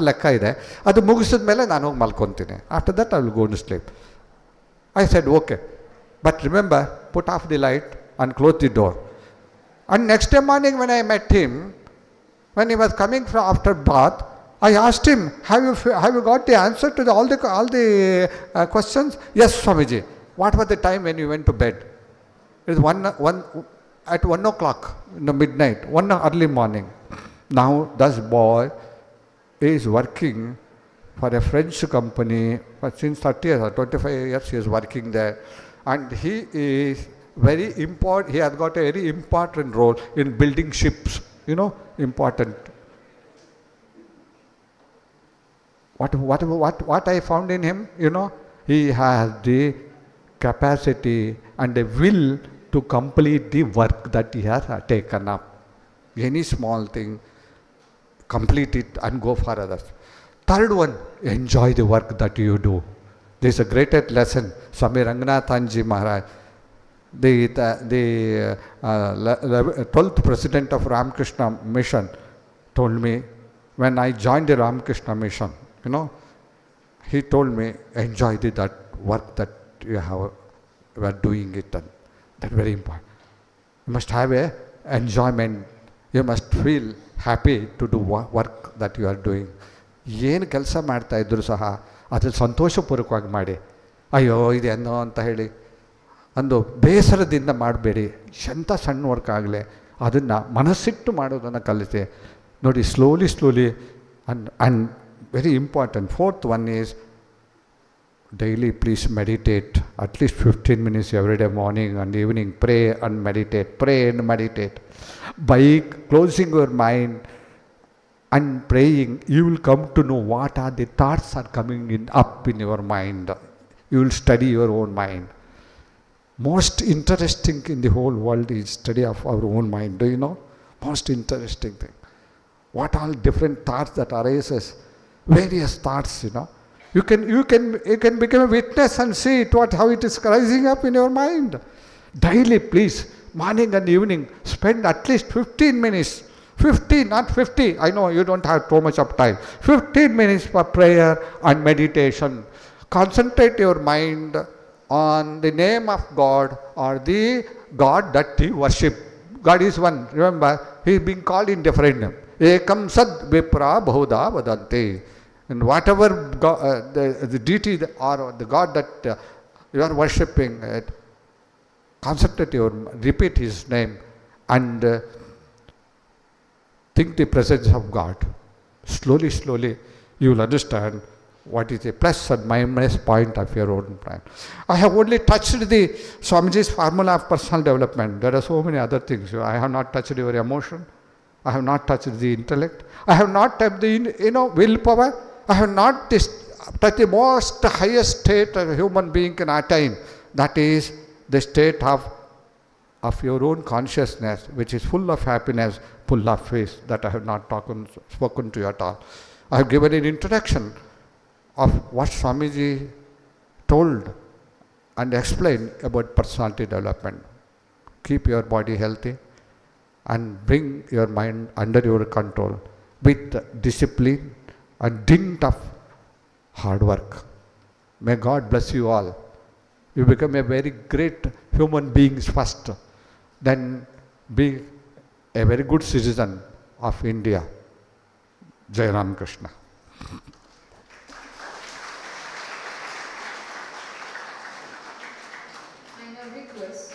ಲೆಕ್ಕ ಇದೆ, ಅದು ಮುಗಿಸಿದ ಮೇಲೆ ನಾನು ಹೋಗಿ ಮಲ್ಕೊತೀನಿ. After that I will go to sleep. I said, okay, but remember, put off the light and close the door. And next day morning when I met him, when he was coming from after bath, I asked him, have you got the answer to all the questions? Yes, Swamiji. What was the time when you went to bed? It is at 1 o'clock in the midnight, 1 early morning. Now this boy is working for a French company since 30 years or 25 years he is working there, and he is very important. He has got a very important role in building ships, important. What I found in him, he has the capacity and the will to complete the work that he has taken up. Any small thing, complete it and go for others. Third one, enjoy the work that you do. This is a greatest lesson. Swami Ranganathanji Maharaj, the 12th president of Ramakrishna Mission, told me when I joined the Ramakrishna Mission, he told me, enjoy that work that you are doing it. And that's very important. You must have a enjoyment. You must feel happy to do work that you are doing. ಏನು ಕೆಲಸ ಮಾಡ್ತಾ ಇದ್ರು ಸಹ ಅದ್ರಲ್ಲಿ ಸಂತೋಷಪೂರ್ವಕವಾಗಿ ಮಾಡಿ, ಅಯ್ಯೋ ಇದೇನೋ ಅಂತ ಹೇಳಿ ಒಂದು ಬೇಸರದಿಂದ ಮಾಡಬೇಡಿ. ಎಂಥ ಸಣ್ಣ ವರ್ಕ್ ಆಗಲಿ ಅದನ್ನು ಮನಸ್ಸಿಟ್ಟು ಮಾಡೋದನ್ನು ಕಲಿತೆ ನೋಡಿ. Slowly and very important, fourth one is daily please meditate at least 15 minutes every day, morning and evening. Pray and meditate. By closing your mind and praying, you will come to know what are the thoughts are coming up in your mind. You will study your own mind. Most interesting in the whole world is study of our own mind. Do you know? Most interesting thing. What all different thoughts that arises, various thoughts. You can become a witness and see it, how it is rising up in your mind. Daily, please, morning and evening, spend at least 15 minutes. 50, not 50. I know you don't have too much of time. 15 minutes for prayer and meditation. Concentrate your mind on the name of God or the God that you worship. God is one. Remember, he is being called in different name. Ekam sad vipra bahuda vadante. And whatever God, the deity or the God that you are worshipping, concentrate your, repeat his name and think the presence of God. Slowly, you will understand what is the plus and minus point of your own mind. I have only touched the Swamiji's formula of personal development. There are so many other things. I have not touched your emotion. I have not touched the intellect. I have not touched the willpower. I have not touched the most highest state a human being can attain. That is the state of your own consciousness, which is full of happiness, full of peace, that I have not spoken to you at all. I have given an introduction of what Swamiji told and explained about personality development. Keep your body healthy and bring your mind under your control with discipline and dint of hard work. May God bless you all. You become a very great human beings first, then be a very good citizen of India. Jai Ram Krishna. I now request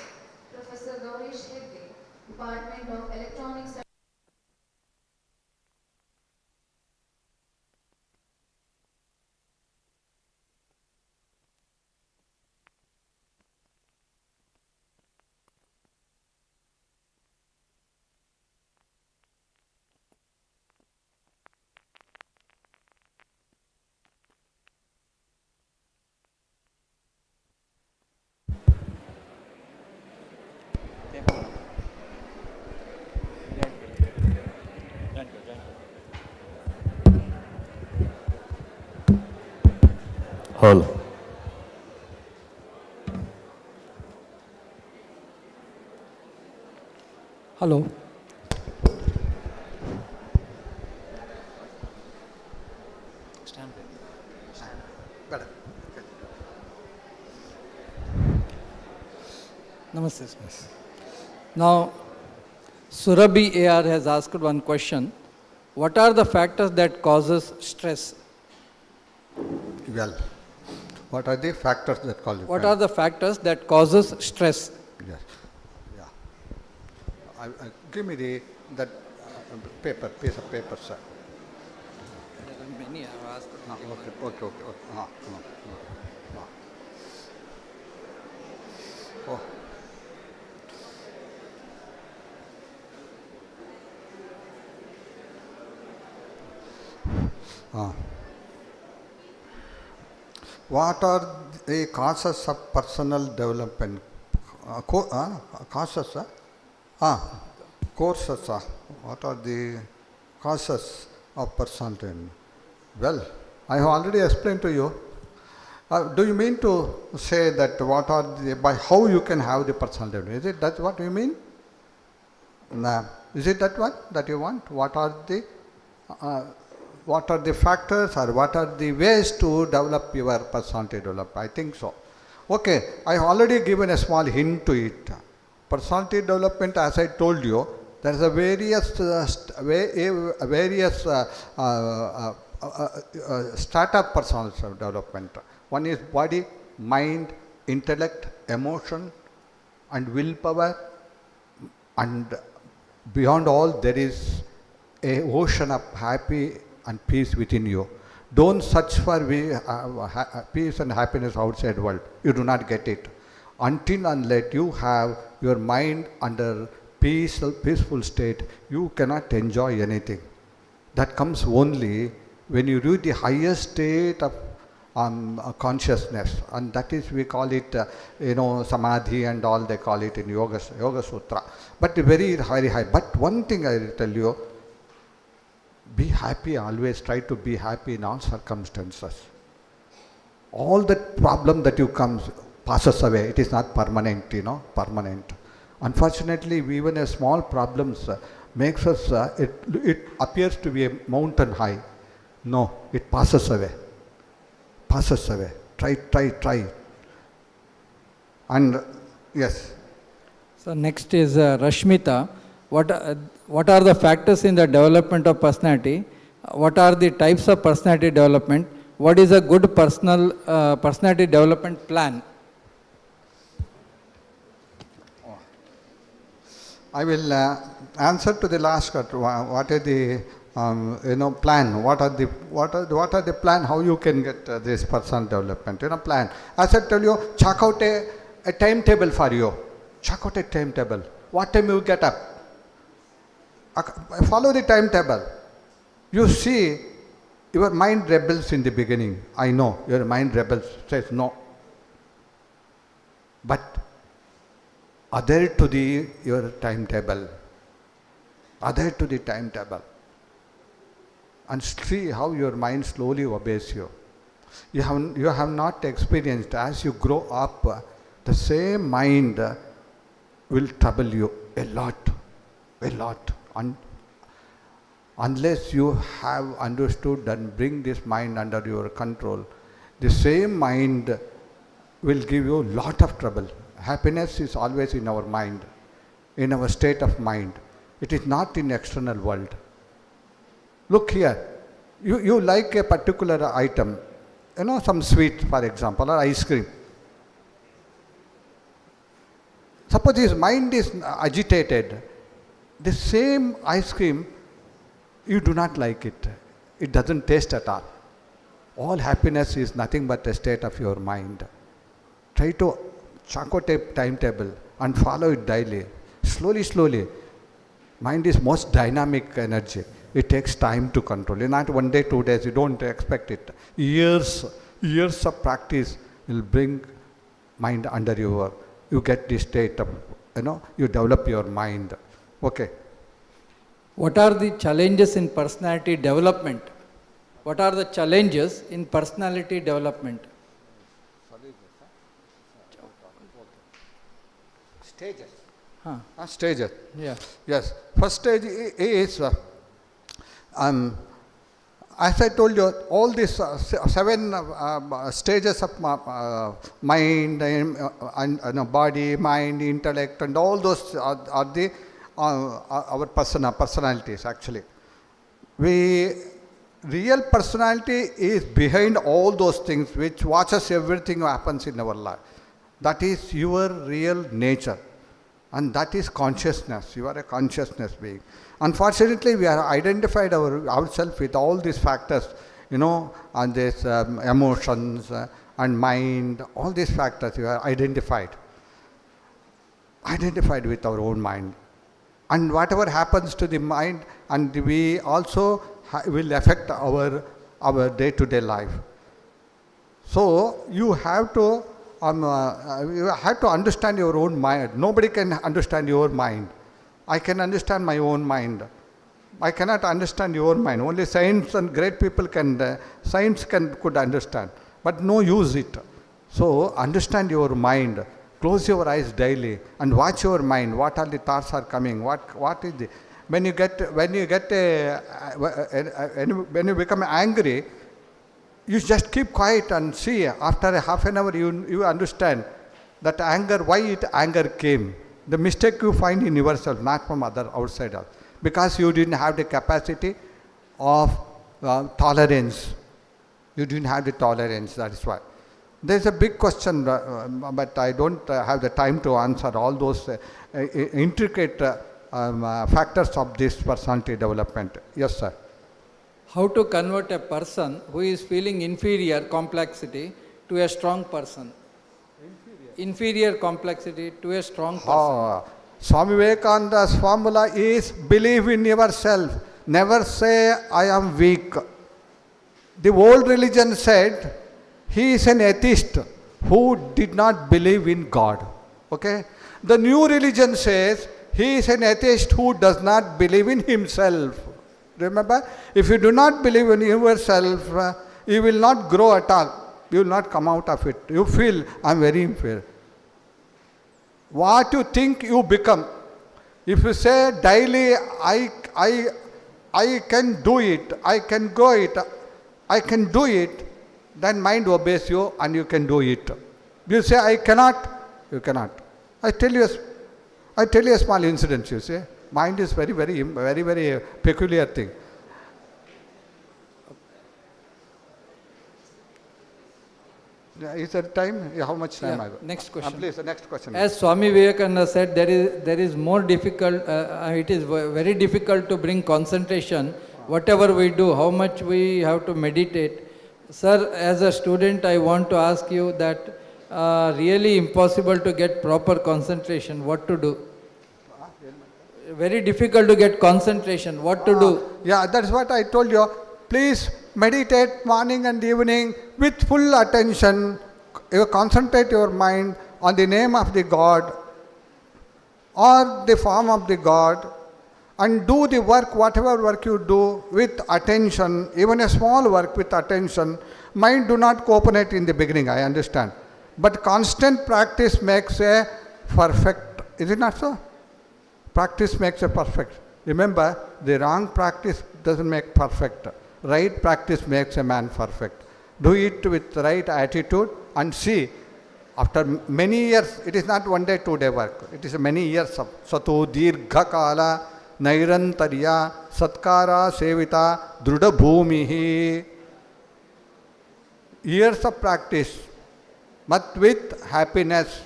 Professor Gaurish Hegde, Department of Electronics. Hello. Hello. Namaste. Now, Surabhi AR has asked one question. What are the factors that causes stress? Well, what are the factors that cause it? What are the factors that causes stress? Yes. Yeah. Give me that piece of paper, sir. There are many I have asked. Okay. Oh. What are the causes of personal development? causes, courses, what are the causes of personality? Well, I have already explained to you. Do you mean to say that what are the, by how you can have the personality? Is it that what you mean? Nah. Is it that what that you want? What are the factors or what are the ways to develop your personality develop? I think so. Okay, I have already given a small hint to it. Personality development, as I told you, there is a various strata of personality development. One is body, mind, intellect, emotion, and willpower, and beyond all, there is a ocean of happy and peace within you. Don't search for peace and happiness outside world. You do not get it. Until unless you have your mind under peaceful state, you cannot enjoy anything. That comes only when you reach the highest state of consciousness, and that is, we call it samadhi and all, they call it in yoga sutra, but very high. But one thing I will tell you, be happy always. Try to be happy in all circumstances. All that problem that you comes passes away. It is not permanent, permanent. Unfortunately, even a small problems makes us it appears to be a mountain high. No, it passes away. Try. And yes. So next is Rashmita. What are the factors in the development of personality? What are the types of personality development? What is a good personality development plan? I will answer to the last question. What is the plan? What are the plan? How you can get this personal development? Plan. As I tell you, check out a timetable for you. Check out a timetable. What time you get up? Follow the timetable. You see, your mind rebels in the beginning. I know your mind rebels, says no. But adhere to your timetable. Adhere to the timetable. And see how your mind slowly obeys you. You have not experienced, as you grow up, the same mind will trouble you a lot. Unless you have understood and bring this mind under your control, the same mind will give you a lot of trouble. Happiness is always in our mind, in our state of mind. It is not in external world. Look here, you like a particular item, some sweet, for example, or ice cream. Suppose his mind is agitated, the same ice cream, you do not like it. It doesn't taste at all. All happiness is nothing but a state of your mind. Try to check out a timetable and follow it daily. Slowly. Mind is most dynamic energy. It takes time to control. Not 1 day, 2 days. You don't expect it. Years of practice will bring mind under you get this state of, you develop your mind. Okay. What are the challenges in personality development? What are the challenges in personality development? Stages. Huh. Stages. Yeah. Yes. First stage is, as I told you, all these 7 stages of mind and body, mind, intellect, and all those are the our personalities actually. Real personality is behind all those things which watches everything happens in our life. That is your real nature. And that is consciousness. You are a consciousness being. Unfortunately, we are identified ourselves with all these factors, and these emotions and mind, all these factors we are identified with our own mind. And whatever happens to the mind, and we also will affect our day-to-day life. So you have to you have to understand your own mind. Nobody can understand your mind. I can understand my own mind. I cannot understand your mind. Only science and great people could understand, but no use it. So understand your mind. Close your eyes daily and watch your mind. What all the thoughts are coming? What is the when you become angry, you just keep quiet and see. After a half an hour, you understand that anger came. The mistake you find in yourself, not from other outsiders, because you didn't have the capacity of tolerance. You didn't have the tolerance. That is why. There's a big question, but I don't have the time to answer all those intricate factors of this personality development. Yes, sir. How to convert a person who is feeling inferior complexity to a strong person? Inferior complexity to a strong person. Swami Vivekananda'S formula is believe in yourself. Never say I am weak. The old religion said he is an atheist who did not believe in God. Okay? The new religion says he is an atheist who does not believe in himself. Remember, if you do not believe in yourself, you will not grow at all. You will not come out of it. You feel, I am very inferior. What you think, you become. If you say daily, I can do it, I can go it, I can do it, then mind obeys you and you can do it. You say, I cannot, you cannot. I tell you a small incident, you see. Mind is very peculiar thing. Is there time? How much time I got? Next question. Please, the next question. As Swami Vivekananda said, there is more difficult, it is very difficult to bring concentration, whatever we do, how much we have to meditate. Sir, as a student, I want to ask you that really impossible to get proper concentration, what to do? Very difficult to get concentration, what to do? Yeah, that's what I told you. Please meditate morning and evening with full attention. You concentrate your mind on the name of the God or the form of the God and do the work, whatever work you do with attention, even a small work with attention. Mind do not cooperate in the beginning, I understand. But constant practice makes a perfect. Is it not so? Practice makes a perfect. Remember, the wrong practice doesn't make perfect. Right practice makes a man perfect. Do it with right attitude and see, after many years, it is not 1 day, 2 day work. It is many years of Sato Dirgha Kala Nairantarya Satkara Sevita Druda Bhumihi. Years of practice, but with happiness,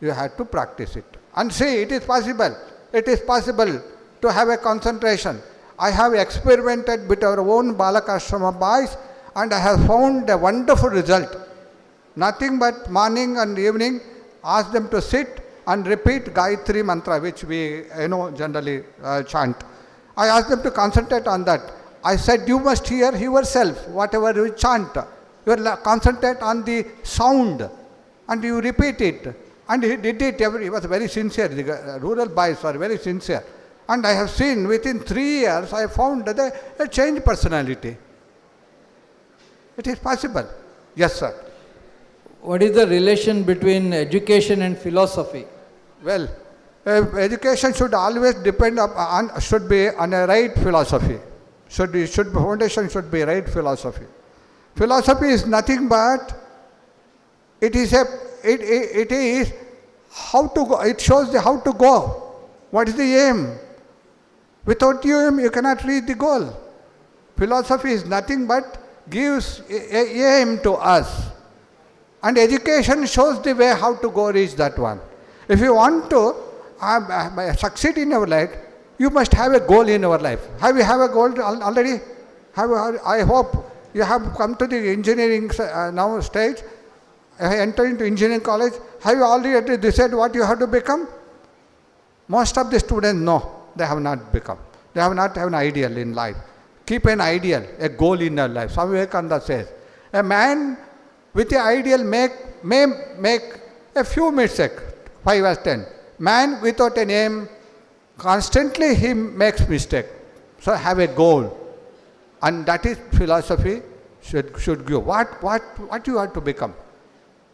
you have to practice it. And see, it is possible. It is possible to have a concentration. I have experimented with our own Balakashrama boys and I have found a wonderful result. Nothing but morning and evening, ask them to sit and repeat Gayatri mantra, which we generally chant. I asked them to concentrate on that. I said, you must hear yourself, whatever you chant. You concentrate on the sound and you repeat it. And he did it, he was very sincere. The rural boys were very sincere. And I have seen within 3 years, I found that a changed personality. It is possible. Yes, sir. What is the relation between education and philosophy? Well, education should always depend should be on a right philosophy. Foundation should be right philosophy. Philosophy is nothing but it is how to go. It shows how to go. What is the aim? Without aim, you cannot reach the goal. Philosophy is nothing but gives a aim to us. And education shows the way how to go reach that one. If you want to succeed in your life, you must have a goal in your life. Have you have a goal already? I hope you have come to the engineering now stage, enter into engineering college. Have you already decided what you have to become? Most of the students, no, they have not become. They have not have an ideal in life. Keep an ideal, a goal in your life. Swami Vivekananda says, a man with the ideal may make a few mistakes, 5 or 10. Man without an aim, constantly he makes mistake. So have a goal. And that is philosophy should give. What you want to become?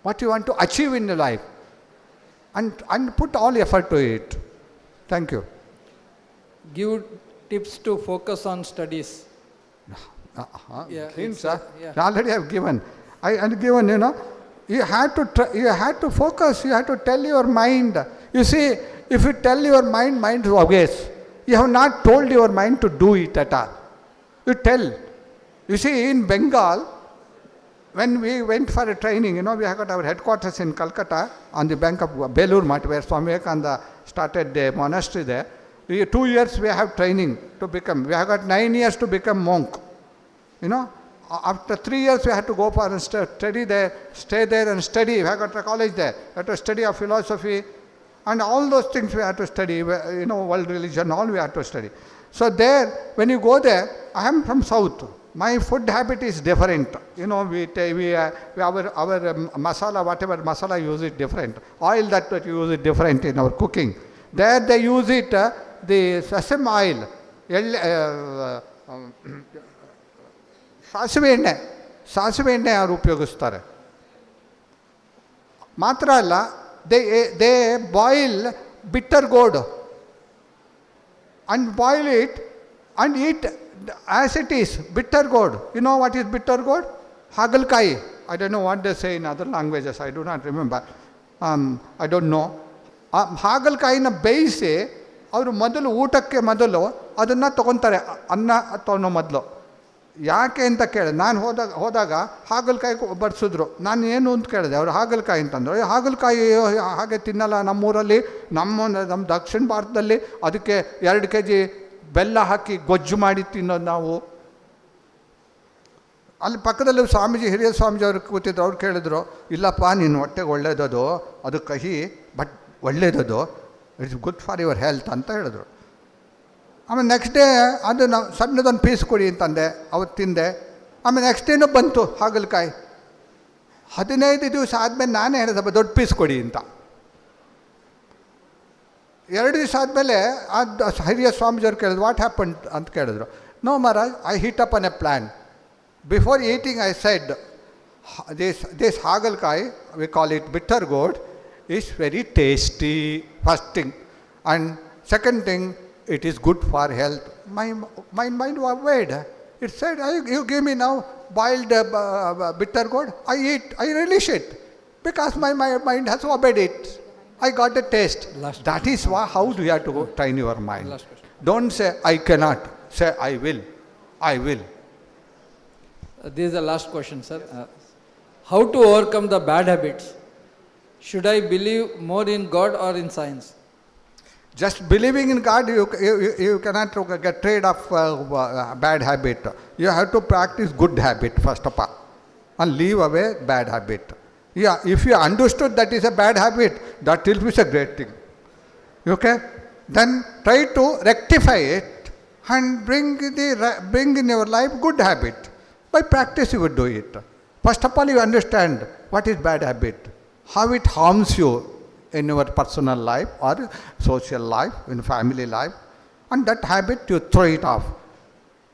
What you want to achieve in your life? And put all effort to it. Thank you. Give tips to focus on studies. Yeah, Hints, it's, yeah. already I have given. I have given, you had to focus, you have to tell your mind. You see, if you tell your mind obeys. You have not told your mind to do it at all. You tell. You see, in Bengal, when we went for a training, we have got our headquarters in Calcutta on the bank of Belur Math, where Swami Vivekananda started the monastery there. 2 years we have training to become. We have got 9 years to become monk. After 3 years we had to go for a study there, stay there and study. We have got a college there. We had to study of philosophy and all those things we had to study, world religion, all we had to study. So there, when you go there, I am from South. My food habit is different. Our masala, whatever masala use it different. Oil that we use it different in our cooking. There they use it, the sesame oil. ಸಾಸಿವೆ ಎಣ್ಣೆ ಅವರು ಉಪಯೋಗಿಸ್ತಾರೆ. ಮಾತ್ರ ಅಲ್ಲ, they boil bitter gourd and boil it and eat as it is, bitter gourd. You know what is bitter gourd? Hagalkai. I don't know what they say in other languages. I do not remember. I don't know. ಹಾಗಲಕಾಯಿನ ಬೇಯಿಸಿ ಅವರು ಮೊದಲು ಊಟಕ್ಕೆ ಮೊದಲು ಅದನ್ನು ತೊಗೊತಾರೆ, ಅನ್ನ ತೊಗೊಳೋ ಮೊದಲು. ಯಾಕೆ ಅಂತ ಕೇಳಿದೆ. ನಾನು ಹೋದಾಗ ಹಾಗಲಕಾಯಿ ಬಡಿಸಿದ್ರು. ನಾನು ಏನು ಅಂತ ಕೇಳಿದೆ. ಅವರು ಹಾಗಲಕಾಯಿ ಅಂತಂದರು. ಹಾಗಲಕಾಯಿ ಹಾಗೆ ತಿನ್ನಲ್ಲ ನಮ್ಮೂರಲ್ಲಿ, ನಮ್ಮ ದಕ್ಷಿಣ ಭಾರತದಲ್ಲಿ ಅದಕ್ಕೆ 2 kg ಬೆಲ್ಲ ಹಾಕಿ ಗೊಜ್ಜು ಮಾಡಿ ತಿನ್ನೋದು ನಾವು. ಅಲ್ಲಿ ಪಕ್ಕದಲ್ಲಿ ಸ್ವಾಮೀಜಿ, ಹಿರಿಯ ಸ್ವಾಮೀಜಿ ಅವರು ಕೂತಿದ್ರು. ಅವ್ರು ಕೇಳಿದ್ರು, ಇಲ್ಲಪ್ಪ ನೀನು ಹೊಟ್ಟೆಗೆ ಒಳ್ಳೇದದು, ಅದು ಕಹಿ ಬಟ್ ಒಳ್ಳೇದದು, it's good for your health ಅಂತ ಹೇಳಿದ್ರು. ಆಮೇಲೆ ನೆಕ್ಸ್ಟ್ ಡೇ ಅದು ನಾವು ಸಣ್ಣದೊಂದು ಪೀಸ್ ಕೊಡಿ ಅಂತಂದೆ, ಅವತ್ತು ತಿಂದೆ. ಆಮೇಲೆ ನೆಕ್ಸ್ಟ್ ಡೇನೂ ಬಂತು ಹಾಗಲಕಾಯಿ. 15 ದಿವಸ ಆದಮೇಲೆ ನಾನೇ ಹೇಳಿದಪ್ಪ ದೊಡ್ಡ ಪೀಸ್ ಕೊಡಿ ಅಂತ. 2 ದಿವಸ ಆದಮೇಲೆ ಅದು ಹಿರಿಯ ಸ್ವಾಮೀಜಿಯವ್ರು ಕೇಳಿದ್ರು, ವಾಟ್ ಹ್ಯಾಪನ್ ಅಂತ ಕೇಳಿದ್ರು. No Maharaj, I hit upon a plan. Before eating I said, this hagalakayi, we call it bitter gourd, is very tasty, first thing. And second thing, it is good for health. My mind was weighed. It said, you give me now boiled bitter gourd, I eat, I relish it, because my mind has obeyed it. I got the taste. That is how do you have to train your mind. Don't say, I cannot. Say, I will. I will. This is the last question, sir. How to overcome the bad habits? Should I believe more in God or in science? Just believing in God, you cannot get rid of bad habit. You have to practice good habit first of all and leave away bad habit. Yeah, if you understood that is a bad habit, that will be a great thing. Okay? Then try to rectify it and bring in your life good habit. By practice you would do it. First of all, you understand what is bad habit, how it harms you in your personal life or social life, in family life, and that habit you throw it off.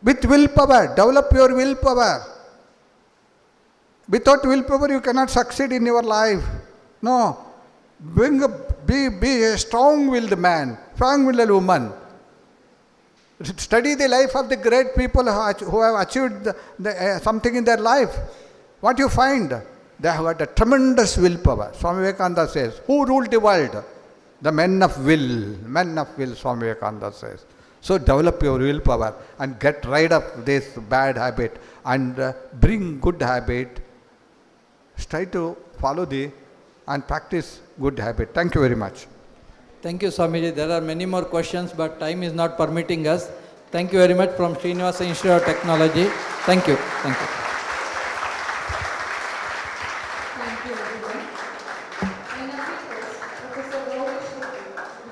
With willpower, develop your willpower. Without willpower you cannot succeed in your life. No, be a strong-willed man, strong-willed woman. Study the life of the great people who have achieved something in their life. What you find? They have got a tremendous willpower. Swami Vivekananda says, who ruled the world? The men of will, Swami Vivekananda says. So develop your willpower and get rid of this bad habit and bring good habit. Try to follow and practice good habit. Thank you very much. Thank you, Swamiji. There are many more questions, but time is not permitting us. Thank you very much from Srinivasa Institute of Technology. Thank you. Thank you.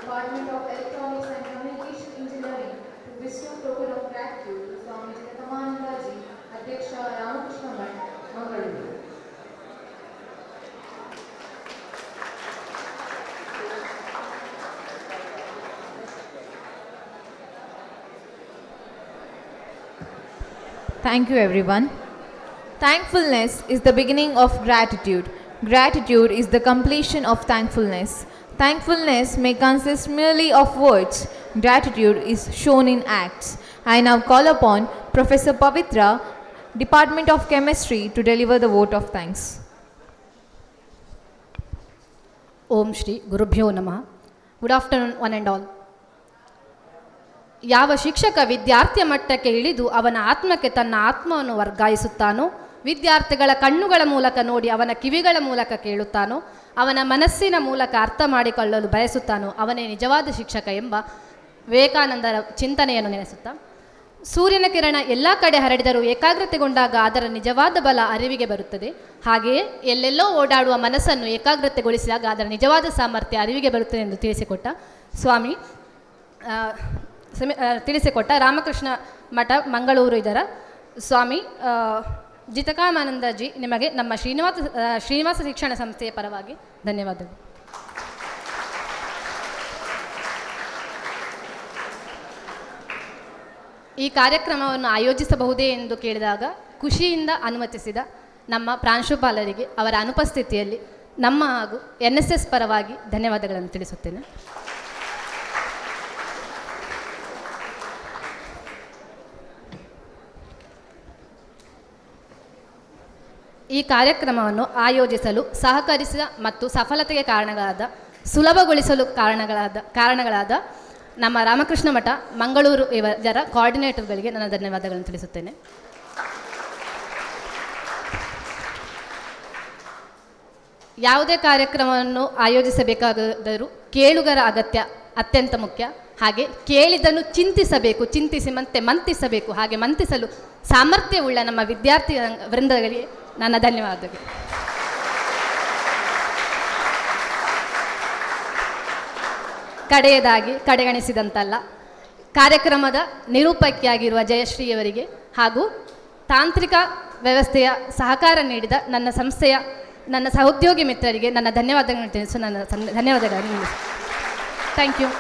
Department of Electronics and Communication Engineering, to bestow token of gratitude to Swami Vivekananda'S, Adhyaksha Ramakrishna Mangaluru. Thank you, everyone. Thankfulness is the beginning of gratitude. Gratitude is the completion of thankfulness. Thankfulness may consist merely of words. Gratitude is shown in acts. I now call upon Professor Pavitra, Department of Chemistry, to deliver the vote of thanks. ಓಂ ಶ್ರೀ ಗುರುಭ್ಯೋ ನಮಃ. Good afternoon one and all. ಯಾವ ಶಿಕ್ಷಕ ವಿದ್ಯಾರ್ಥಿಯ ಮಟ್ಟಕ್ಕೆ ಇಳಿದು ಅವನ ಆತ್ಮಕ್ಕೆ ತನ್ನ ಆತ್ಮವನ್ನು ವರ್ಗಾಯಿಸುತ್ತಾನೋ, ವಿದ್ಯಾರ್ಥಿಗಳ ಕಣ್ಣುಗಳ ಮೂಲಕ ನೋಡಿ ಅವನ ಕಿವಿಗಳ ಮೂಲಕ ಕೇಳುತ್ತಾನೋ, ಅವನ ಮನಸ್ಸಿನ ಮೂಲಕ ಅರ್ಥ ಮಾಡಿಕೊಳ್ಳಲು ಬಯಸುತ್ತಾನೋ ಅವನೇ ನಿಜವಾದ ಶಿಕ್ಷಕ ಎಂಬ ವಿವೇಕಾನಂದರ ಚಿಂತನೆಯನ್ನು ನೆನೆಸುತ್ತಾ, ಸೂರ್ಯನ ಕಿರಣ ಎಲ್ಲ ಕಡೆ ಹರಡಿದರೂ ಏಕಾಗ್ರತೆಗೊಂಡಾಗ ಅದರ ನಿಜವಾದ ಬಲ ಅರಿವಿಗೆ ಬರುತ್ತದೆ. ಹಾಗೆಯೇ ಎಲ್ಲೆಲ್ಲೋ ಓಡಾಡುವ ಮನಸ್ಸನ್ನು ಏಕಾಗ್ರತೆಗೊಳಿಸಿದಾಗ ಅದರ ನಿಜವಾದ ಸಾಮರ್ಥ್ಯ ಅರಿವಿಗೆ ಬರುತ್ತದೆ ಎಂದು ತಿಳಿಸಿಕೊಟ್ಟ ರಾಮಕೃಷ್ಣ ಮಠ ಮಂಗಳೂರು ಇದರ ಸ್ವಾಮಿ ಜಿತಕಾಮಾನಂದಜಿ ನಿಮಗೆ ನಮ್ಮ ಶ್ರೀನಿವಾಸ ಶಿಕ್ಷಣ ಸಂಸ್ಥೆಯ ಪರವಾಗಿ ಧನ್ಯವಾದಗಳು. ಈ ಕಾರ್ಯಕ್ರಮವನ್ನು ಆಯೋಜಿಸಬಹುದೇ ಎಂದು ಕೇಳಿದಾಗ ಖುಷಿಯಿಂದ ಅನುಮತಿಸಿದ ನಮ್ಮ ಪ್ರಾಂಶುಪಾಲರಿಗೆ ಅವರ ಅನುಪಸ್ಥಿತಿಯಲ್ಲಿ ನಮ್ಮ ಹಾಗೂ NSS ಪರವಾಗಿ ಧನ್ಯವಾದಗಳನ್ನು ತಿಳಿಸುತ್ತೇನೆ. ಈ ಕಾರ್ಯಕ್ರಮವನ್ನು ಆಯೋಜಿಸಲು ಸಹಕರಿಸಿದ ಮತ್ತು ಸಫಲತೆಗೆ ಸುಲಭಗೊಳಿಸಲು ಕಾರಣಗಳಾದ ನಮ್ಮ ರಾಮಕೃಷ್ಣ ಮಠ ಮಂಗಳೂರು ಇವರ ಕೋಆರ್ಡಿನೇಟರ್ಗಳಿಗೆ ನನ್ನ ಧನ್ಯವಾದಗಳನ್ನು ತಿಳಿಸುತ್ತೇನೆ. ಯಾವುದೇ ಕಾರ್ಯಕ್ರಮವನ್ನು ಆಯೋಜಿಸಬೇಕಾದರೂ ಕೇಳುಗರ ಅಗತ್ಯ ಅತ್ಯಂತ ಮುಖ್ಯ. ಹಾಗೆ ಕೇಳಿದನ್ನು ಚಿಂತಿಸಬೇಕು, ಚಿಂತಿಸಿ ಮತ್ತೆ ಮಂತಿಸಬೇಕು. ಹಾಗೆ ಮಂತಿಸಲು ಸಾಮರ್ಥ್ಯವುಳ್ಳ ನಮ್ಮ ವಿದ್ಯಾರ್ಥಿ ವೃಂದಗಳಿಗೆ ನನ್ನ ಧನ್ಯವಾದಗಳು. ಕಡೆಗಣಿಸಿದಂತಲ್ಲ, ಕಾರ್ಯಕ್ರಮದ ನಿರೂಪಕಿಯಾಗಿರುವ ಜಯಶ್ರೀಯವರಿಗೆ ಹಾಗೂ ತಾಂತ್ರಿಕ ವ್ಯವಸ್ಥೆಯ ಸಹಕಾರ ನೀಡಿದ ನನ್ನ ಸಹೋದ್ಯೋಗಿ ಮಿತ್ರರಿಗೆ ನನ್ನ ಧನ್ಯವಾದಗಳನ್ನು ತಿಳಿಸು. Thank you.